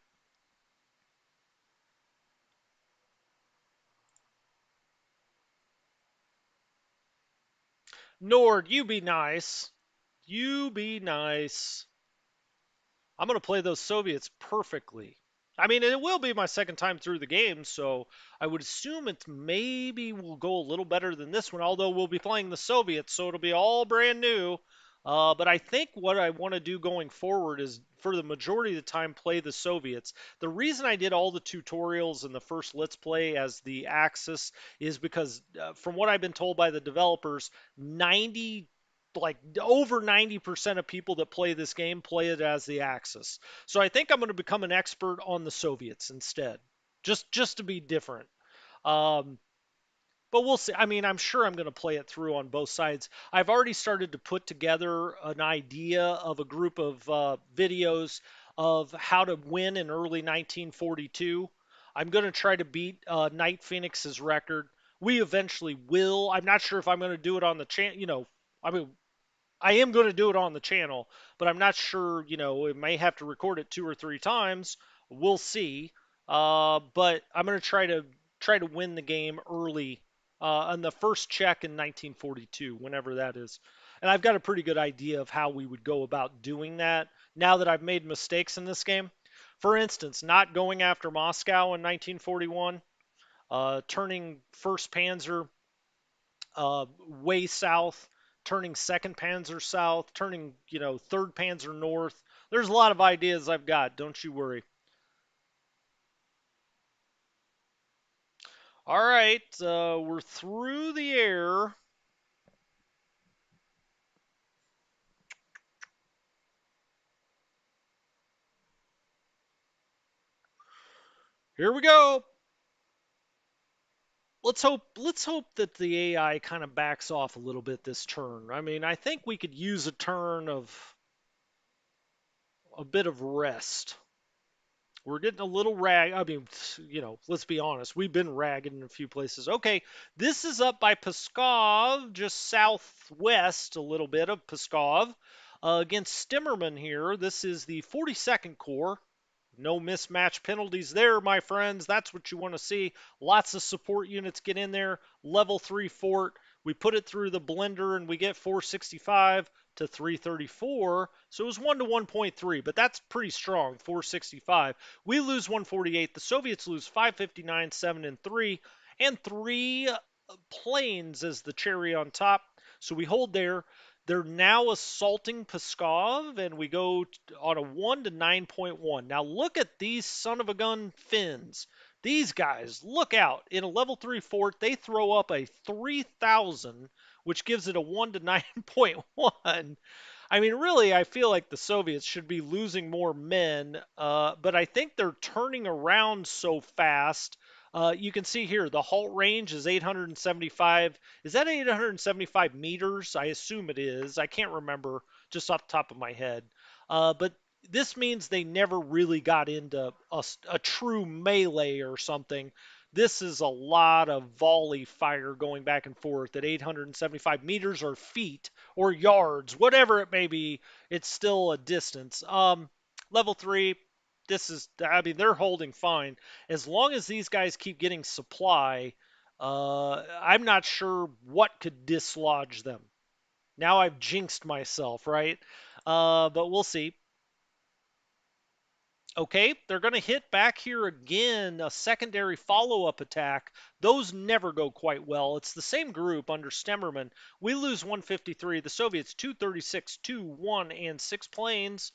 Nord, you be nice. You be nice. I'm going to play those Soviets perfectly. I mean, it will be my second time through the game, so I would assume it maybe will go a little better than this one, although we'll be playing the Soviets, so it'll be all brand new. But I think what I want to do going forward is, for the majority of the time, play the Soviets. The reason I did all the tutorials in the first Let's Play as the Axis is because, from what I've been told by the developers, 90 like over 90% of people that play this game play it as the Axis. So I think I'm going to become an expert on the Soviets instead, just to be different. Um, but we'll see. I mean, I'm sure I'm going to play it through on both sides. I've already started to put together an idea of a group of videos of how to win in early 1942. I'm going to try to beat Night Phoenix's record. We eventually will. I'm not sure if I'm going to do it on the channel. I mean, I am going to do it on the channel, but I'm not sure. It may have to record it two or three times. We'll see. But I'm going to try to win the game early on the first check in 1942, whenever that is. And I've got a pretty good idea of how we would go about doing that now that I've made mistakes in this game. For instance, not going after Moscow in 1941, turning First Panzer way south, turning Second Panzer south, turning Third Panzer north. There's a lot of ideas I've got. Don't you worry. All right, we're through the air. Here we go. Let's hope that the AI kind of backs off a little bit this turn. I mean, I think we could use a turn of a bit of rest. We're getting a little rag. I mean, let's be honest. We've been ragged in a few places. Okay, this is up by Pskov, just southwest a little bit of Pskov, against Stimmerman here. This is the 42nd Corps. No mismatch penalties there, my friends. That's what you want to see. Lots of support units get in there. Level 3 fort. We put it through the blender and we get 465 to 334. So it was 1 to 1.3, but that's pretty strong, 465. We lose 148. The Soviets lose 559, 7 and 3, and 3 planes as the cherry on top. So we hold there. They're now assaulting Pskov, and we go on a 1 to 9.1. Now look at these son of a gun Finns. These guys, look out. In a level 3 fort, they throw up a 3,000, which gives it a 1 to 9.1. I mean, really, I feel like the Soviets should be losing more men, but I think they're turning around so fast. You can see here the halt range is 875. Is that 875 meters? I assume it is. I can't remember just off the top of my head. But this means they never really got into a true melee or something. This is a lot of volley fire going back and forth at 875 meters or feet or yards, whatever it may be. It's still a distance. Level 3, this is, I mean, they're holding fine. As long as these guys keep getting supply, I'm not sure what could dislodge them. Now I've jinxed myself, right? But we'll see. Okay, they're going to hit back here again, a secondary follow-up attack. Those never go quite well. It's the same group under Stemmerman. We lose 153. The Soviets 236, 2, 1, and 6 planes.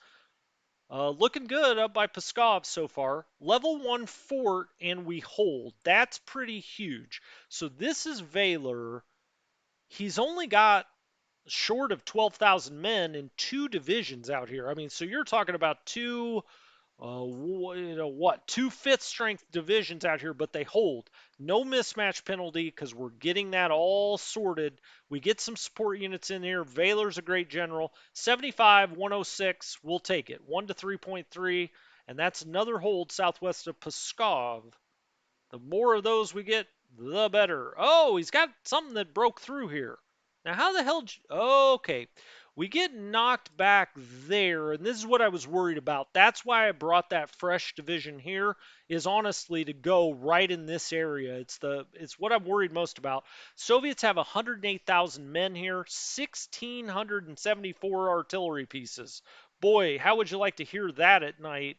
Looking good up by Pskov so far. Level 1 fort, and we hold. That's pretty huge. So this is Valor. He's only got short of 12,000 men in 2 divisions out here. I mean, so you're talking about two fifth strength divisions out here, but they hold. No mismatch penalty because we're getting that all sorted. We get some support units in here. Valor's a great general. 75, 106, we'll take it. 1 to 3.3, and that's another hold southwest of Pskov. The more of those we get, the better. Oh, he's got something that broke through here. Now, how the hell? Okay. We get knocked back there, and this is what I was worried about. That's why I brought that fresh division here, is honestly to go right in this area. It's what I'm worried most about. Soviets have 108,000 men here, 1,674 artillery pieces. Boy, how would you like to hear that at night?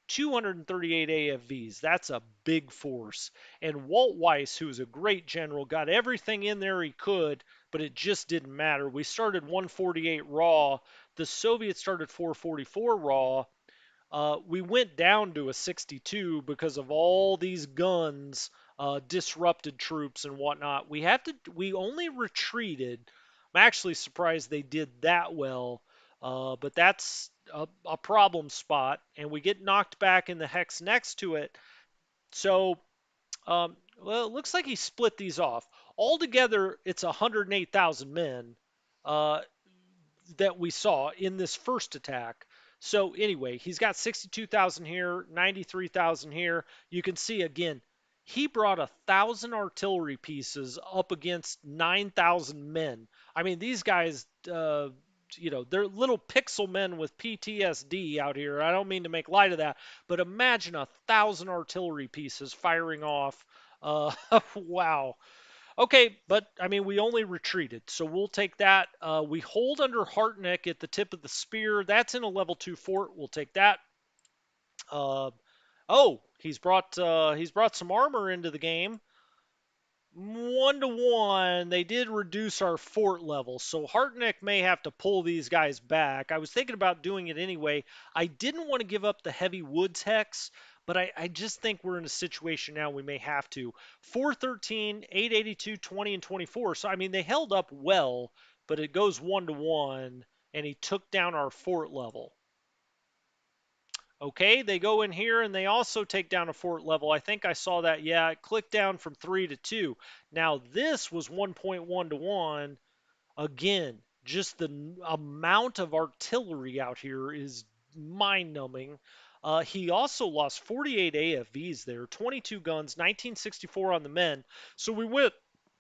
238 AFVs. That's a big force. And Walt Weiss, who is a great general, got everything in there he could, but it just didn't matter. We started 148 raw. The Soviets started 444 raw. We went down to a 62 because of all these guns, disrupted troops and whatnot. We only retreated. I'm actually surprised they did that well, but that's a problem spot, and we get knocked back in the hex next to it. So, well, it looks like he split these off. Altogether, it's 108,000 men. That we saw in this first attack. So anyway, he's got 62,000 here, 93,000 here. You can see again, he brought 1,000 artillery pieces up against 9,000 men. I mean, these guys, they're little pixel men with PTSD out here. I don't mean to make light of that, but imagine 1,000 artillery pieces firing off. Wow. Okay, but I mean, we only retreated, so we'll take that. We hold under Hartneck at the tip of the spear. That's in a level 2 fort. We'll take that. Uh, oh, he's brought some armor into the game. 1 to 1, they did reduce our fort level, so Hartneck may have to pull these guys back. I was thinking about doing it anyway. I didn't want to give up the heavy woods hex, but I just think we're in a situation now we may have to. 413, 882, 20, and 24. So, I mean, they held up well, but it goes 1 to 1, and he took down our fort level. Okay, they go in here and they also take down a fort level. I think I saw that. Yeah, it clicked down from 3 to 2. Now, this was 1.1 to 1. Again, just the amount of artillery out here is mind numbing. He also lost 48 AFVs there, 22 guns, 1964 on the men. So we went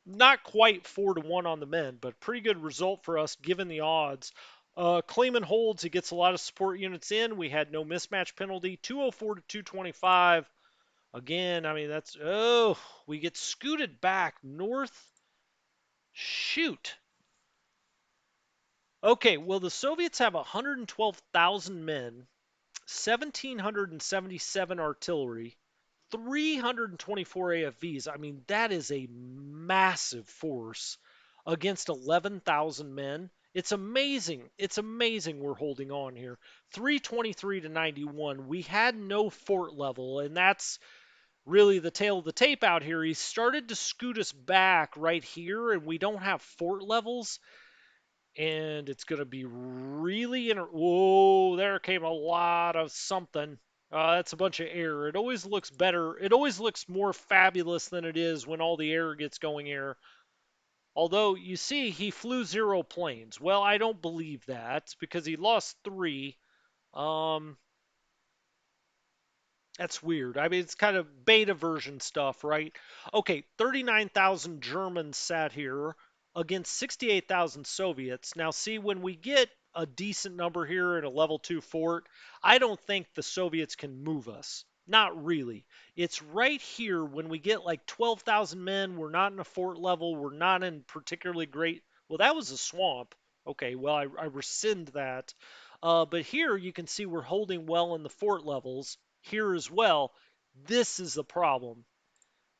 not quite 4 to 1 on the men, but pretty good result for us given the odds. Kleeman holds. He gets a lot of support units in. We had no mismatch penalty. 204 to 225. Again, I mean, we get scooted back north. Shoot. Okay, well, the Soviets have 112,000 men, 1,777 artillery, 324 AFVs. I mean, that is a massive force against 11,000 men. It's amazing. It's amazing we're holding on here. 323 to 91. We had no fort level, and that's really the tail of the tape out here. He started to scoot us back right here, and we don't have fort levels. And it's going to be really whoa, there came a lot of something. That's a bunch of air. It always looks better. It always looks more fabulous than it is when all the air gets going here. Although, you see, he flew 0 planes. Well, I don't believe that because he lost 3. Um, that's weird. I mean, it's kind of beta version stuff, right? Okay, 39,000 Germans sat here against 68,000 Soviets. Now, see, when we get a decent number here in a level 2 fort, I don't think the Soviets can move us. Not really. It's right here when we get like 12,000 men. We're not in a fort level. We're not in particularly great. Well, that was a swamp. Okay, well, I rescind that. But here you can see we're holding well in the fort levels here as well. This is the problem.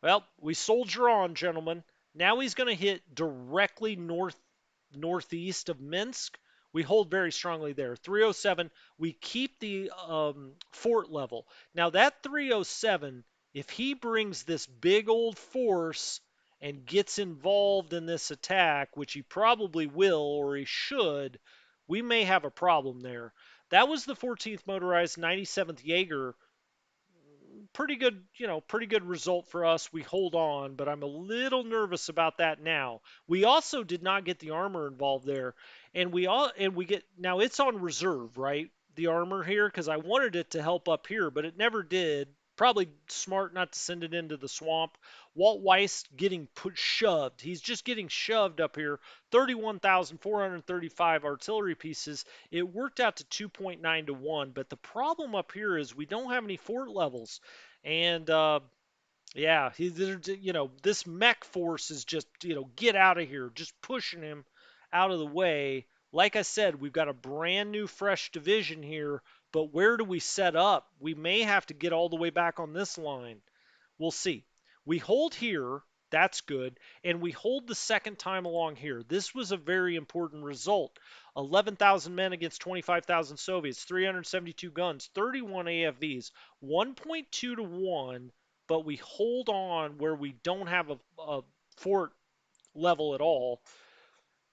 Well, we soldier on, gentlemen. Now he's going to hit directly northeast of Minsk. We hold very strongly there. 307. We keep the fort level. Now that 307, if he brings this big old force and gets involved in this attack, which he probably will or he should, we may have a problem there. That was the 14th Motorized 97th Jaeger, pretty good, pretty good result for us. We hold on, but I'm a little nervous about that now. We also did not get the armor involved there, and we get now it's on reserve, right? The armor here because I wanted it to help up here, but it never did. Probably smart not to send it into the swamp. Walt Weiss getting shoved. He's just getting shoved up here. 31,435 artillery pieces. It worked out to 2.9 to 1, but the problem up here is we don't have any fort levels. And yeah, this mech force is just, get out of here, just pushing him out of the way. Like I said, we've got a brand new, fresh division here, but where do we set up? We may have to get all the way back on this line. We'll see. We hold here. That's good. And we hold the second time along here. This was a very important result. 11,000 men against 25,000 Soviets, 372 guns, 31 AFVs, 1.2 to 1, but we hold on where we don't have a fort level at all.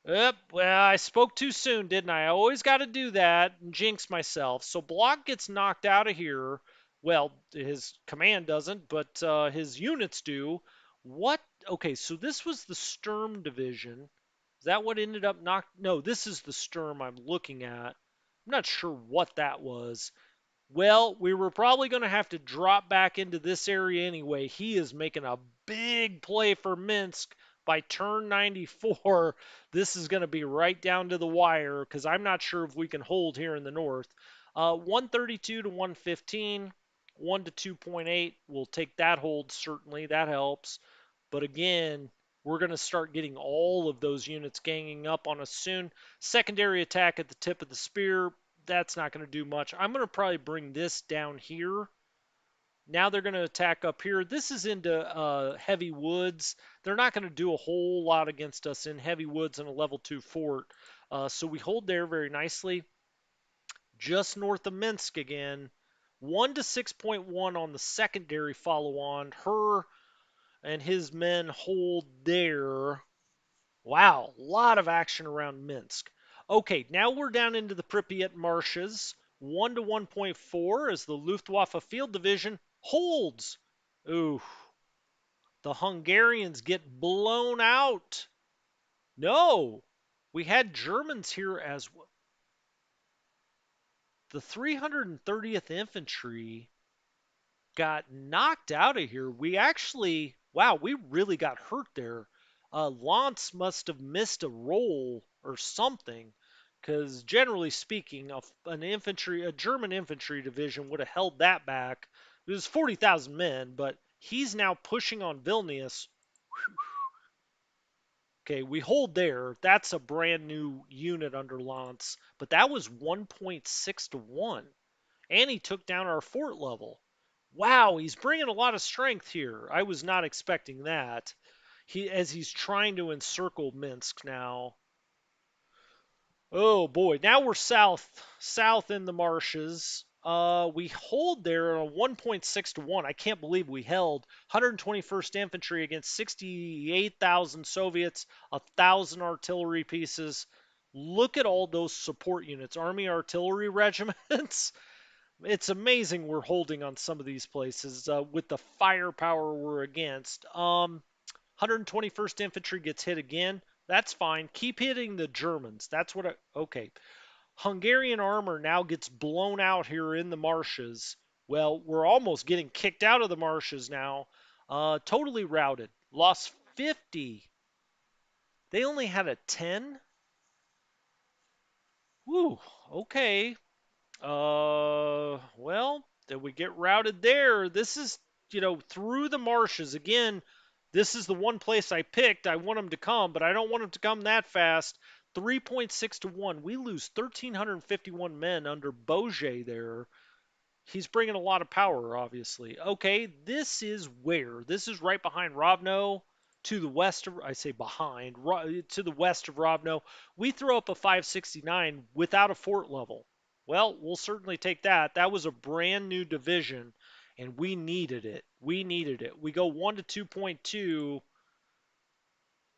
Yep, well, I spoke too soon, didn't I? I always got to do that and jinx myself. So Block gets knocked out of here. Well, his command doesn't, but his units do. What? Okay, so this was the Sturm division. Is that what ended up knocked? No, this is the Sturm I'm looking at. I'm not sure what that was. Well, we were probably going to have to drop back into this area anyway. He is making a big play for Minsk by turn 94. This is going to be right down to the wire because I'm not sure if we can hold here in the north. 132 to 115, 1 to 2.8. We'll take that hold, certainly. That helps. But again, we're going to start getting all of those units ganging up on us soon. Secondary attack at the tip of the spear. That's not going to do much. I'm going to probably bring this down here. Now they're going to attack up here. This is into heavy woods. They're not going to do a whole lot against us in heavy woods in a level 2 fort. So we hold there very nicely. Just north of Minsk again. 1 to 6.1 on the secondary follow on. Her and his men hold there. Wow, a lot of action around Minsk. Okay, now we're down into the Pripyat marshes. 1 to 1.4 as the Luftwaffe Field Division holds. Ooh, the Hungarians get blown out. No, we had Germans here as well. The 330th Infantry got knocked out of here. We actually, wow, we really got hurt there. Lance must have missed a roll or something, because generally speaking, a German infantry division would have held that back. It was 40,000 men, but he's now pushing on Vilnius. Okay, we hold there. That's a brand new unit under Lance, but that was 1.6 to 1. And he took down our fort level. Wow, he's bringing a lot of strength here. I was not expecting that. As he's trying to encircle Minsk now. Oh boy, now we're south in the marshes. We hold there on a 1.6 to 1. I can't believe we held 121st Infantry against 68,000 Soviets, 1,000 artillery pieces. Look at all those support units, Army artillery regiments. It's amazing we're holding on some of these places with the firepower we're against. 121st Infantry gets hit again. That's fine. Keep hitting the Germans. That's what I. Okay. Hungarian armor now gets blown out here in the marshes. Well, we're almost getting kicked out of the marshes now. Totally routed. Lost 50. They only had a 10? Whew. Okay. Well, did we get routed there? This is, through the marshes. Again, this is the one place I picked. I want them to come, but I don't want them to come that fast. 3.6 to 1. We lose 1,351 men under Boje there. He's bringing a lot of power, obviously. Okay, this is where? This is right behind Rovno, to the west of, I say behind, to the west of Rovno. We throw up a 569 without a fort level. Well, we'll certainly take that. That was a brand new division, and we needed it. We needed it. We go 1 to 2.2.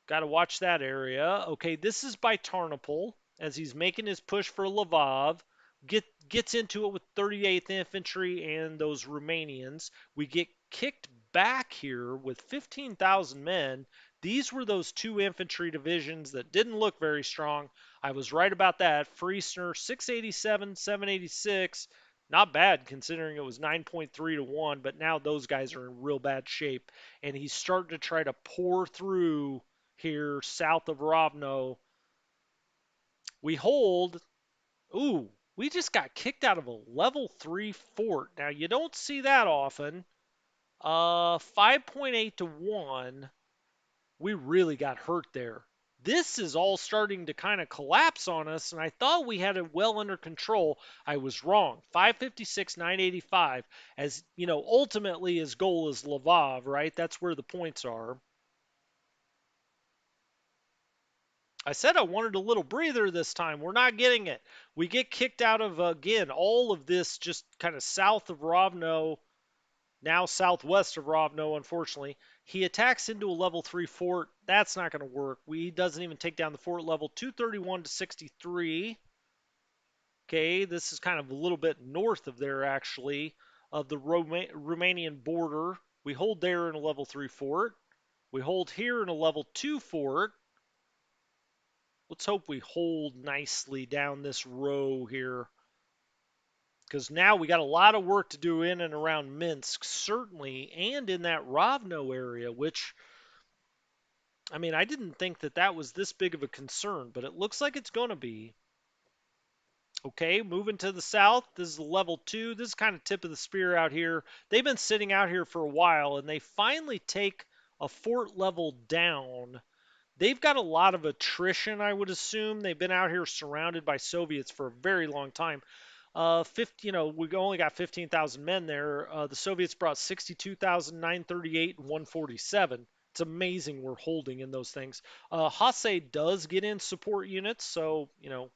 Got to watch that area. Okay, this is by Tarnopol as he's making his push for Lvov. Gets into it with 38th Infantry and those Romanians. We get kicked back here with 15,000 men. These were those two infantry divisions that didn't look very strong. I was right about that. Friesner 687, 786. Not bad considering it was 9.3 to 1, but now those guys are in real bad shape. And he's starting to try to pour through here south of Rovno. We hold. Ooh, we just got kicked out of a level 3 fort. Now, you don't see that often. 5.8 to 1. We really got hurt there. This is all starting to kind of collapse on us, and I thought we had it well under control. I was wrong. 556, 985. As, ultimately his goal is Lvov, right? That's where the points are. I said I wanted a little breather this time. We're not getting it. We get kicked out of, again, all of this just kind of south of Rovno, now southwest of Rovno, unfortunately. He attacks into a level 3 fort. That's not going to work. He doesn't even take down the fort level. 231 to 63. Okay, this is kind of a little bit north of there, actually, of the Romanian border. We hold there in a level 3 fort. We hold here in a level 2 fort. Let's hope we hold nicely down this row here. Because now we got a lot of work to do in and around Minsk, certainly, and in that Rovno area, which, I mean, I didn't think that that was this big of a concern, but it looks like it's going to be. Okay, moving to the south. This is level 2. This is kind of tip of the spear out here. They've been sitting out here for a while, and they finally take a fort level down. They've got a lot of attrition, I would assume. They've been out here surrounded by Soviets for a very long time. 50, we only got 15,000 men there. The Soviets brought 62,938 and 147. It's amazing we're holding in those things. Hasse does get in support units, so,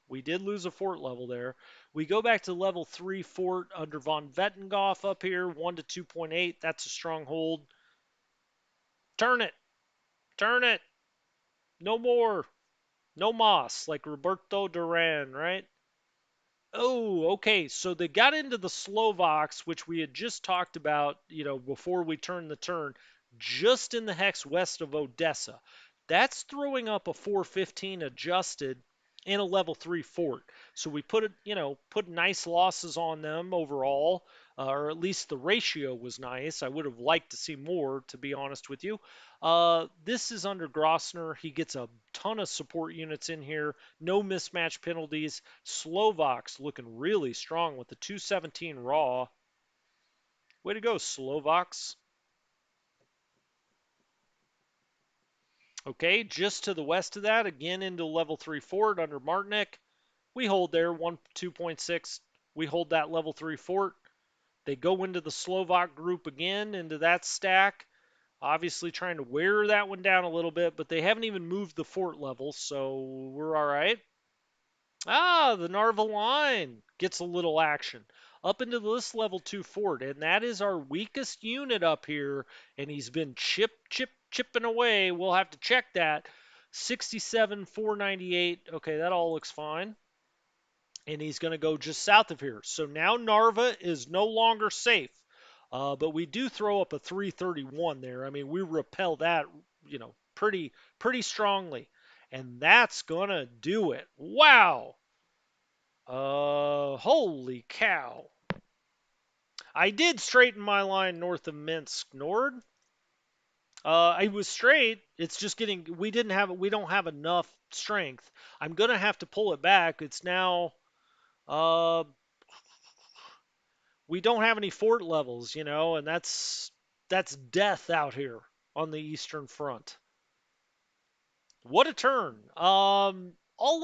we did lose a fort level there. We go back to level 3 fort under von Wettenghoff up here, 1 to 2.8. That's a stronghold. Turn it! Turn it! No more! No Moss, like Roberto Duran, right? Oh, okay. So they got into the Slovaks, which we had just talked about, before we turned the turn, just in the hex west of Odessa. That's throwing up a 415 adjusted in a level 3 fort. So we put nice losses on them overall, or at least the ratio was nice. I would have liked to see more, to be honest with you. This is under Grosner. He gets a ton of support units in here. No mismatch penalties. Slovaks looking really strong with the 217 raw. Way to go, Slovaks. Okay, just to the west of that, again into level 3 fort under Martinic. We hold there, 2.6. We hold that level 3 fort. They go into the Slovak group again, into that stack. Obviously trying to wear that one down a little bit, but they haven't even moved the fort level, so we're all right. Ah, the Narva line gets a little action up into this level 2 fort, and that is our weakest unit up here, and he's been chipping away. We'll have to check that. 67, 498. Okay, that all looks fine. And he's going to go just south of here. So now Narva is no longer safe. But we do throw up a 331 there. I mean, we repel that, pretty strongly. And that's going to do it. Wow. Holy cow. I did straighten my line north of Minsk, Nord. I was straight. It's just we don't have enough strength. I'm going to have to pull it back. It's now, uh, we don't have any fort levels, and that's death out here on the Eastern Front. What a turn. All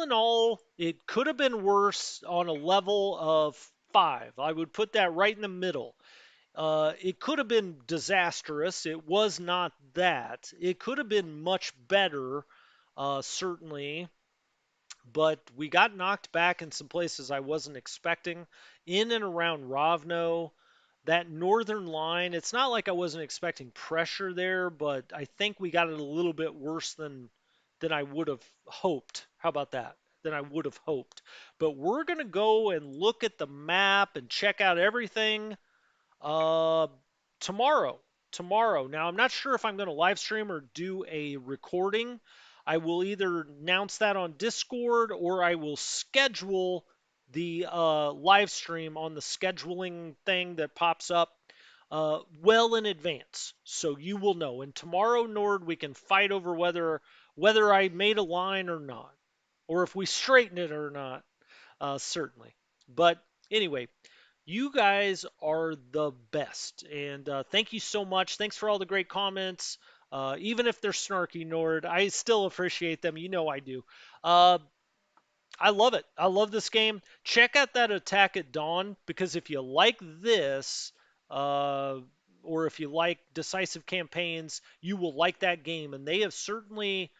in all, it could have been worse on a level of 5. I would put that right in the middle. It could have been disastrous. It was not that. It could have been much better, certainly, but we got knocked back in some places I wasn't expecting. In and around Rovno, that northern line, it's not like I wasn't expecting pressure there, but I think we got it a little bit worse than I would have hoped. How about that? Than I would have hoped. But we're going to go and look at the map and check out everything uh, tomorrow. Tomorrow. Now, I'm not sure if I'm going to live stream or do a recording. I will either announce that on Discord or I will schedule the live stream on the scheduling thing that pops up well in advance, so you will know. And tomorrow, Nord, we can fight over whether I made a line or not, or if we straighten it or not. Certainly. But anyway, you guys are the best. And thank you so much. Thanks for all the great comments. Even if they're snarky, Nord, I still appreciate them. You know I do. Uh, I love it. I love this game. Check out that Attack at Dawn because if you like this, uh, or if you like decisive campaigns, you will like that game. And they have certainly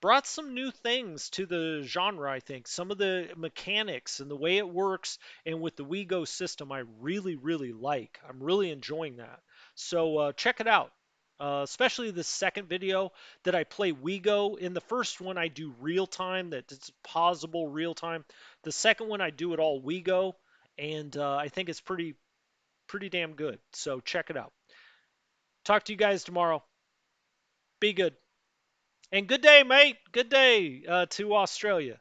brought some new things to the genre, I think. Some of the mechanics and the way it works, and with the WeGo system, I really, really like. I'm really enjoying that. So check it out. Especially the second video that I play WeGo. In the first one, I do real time, that it's pausable real time. The second one, I do it all WeGo, and I think it's pretty damn good. So check it out. Talk to you guys tomorrow. Be good. And good day, mate. Good day to Australia.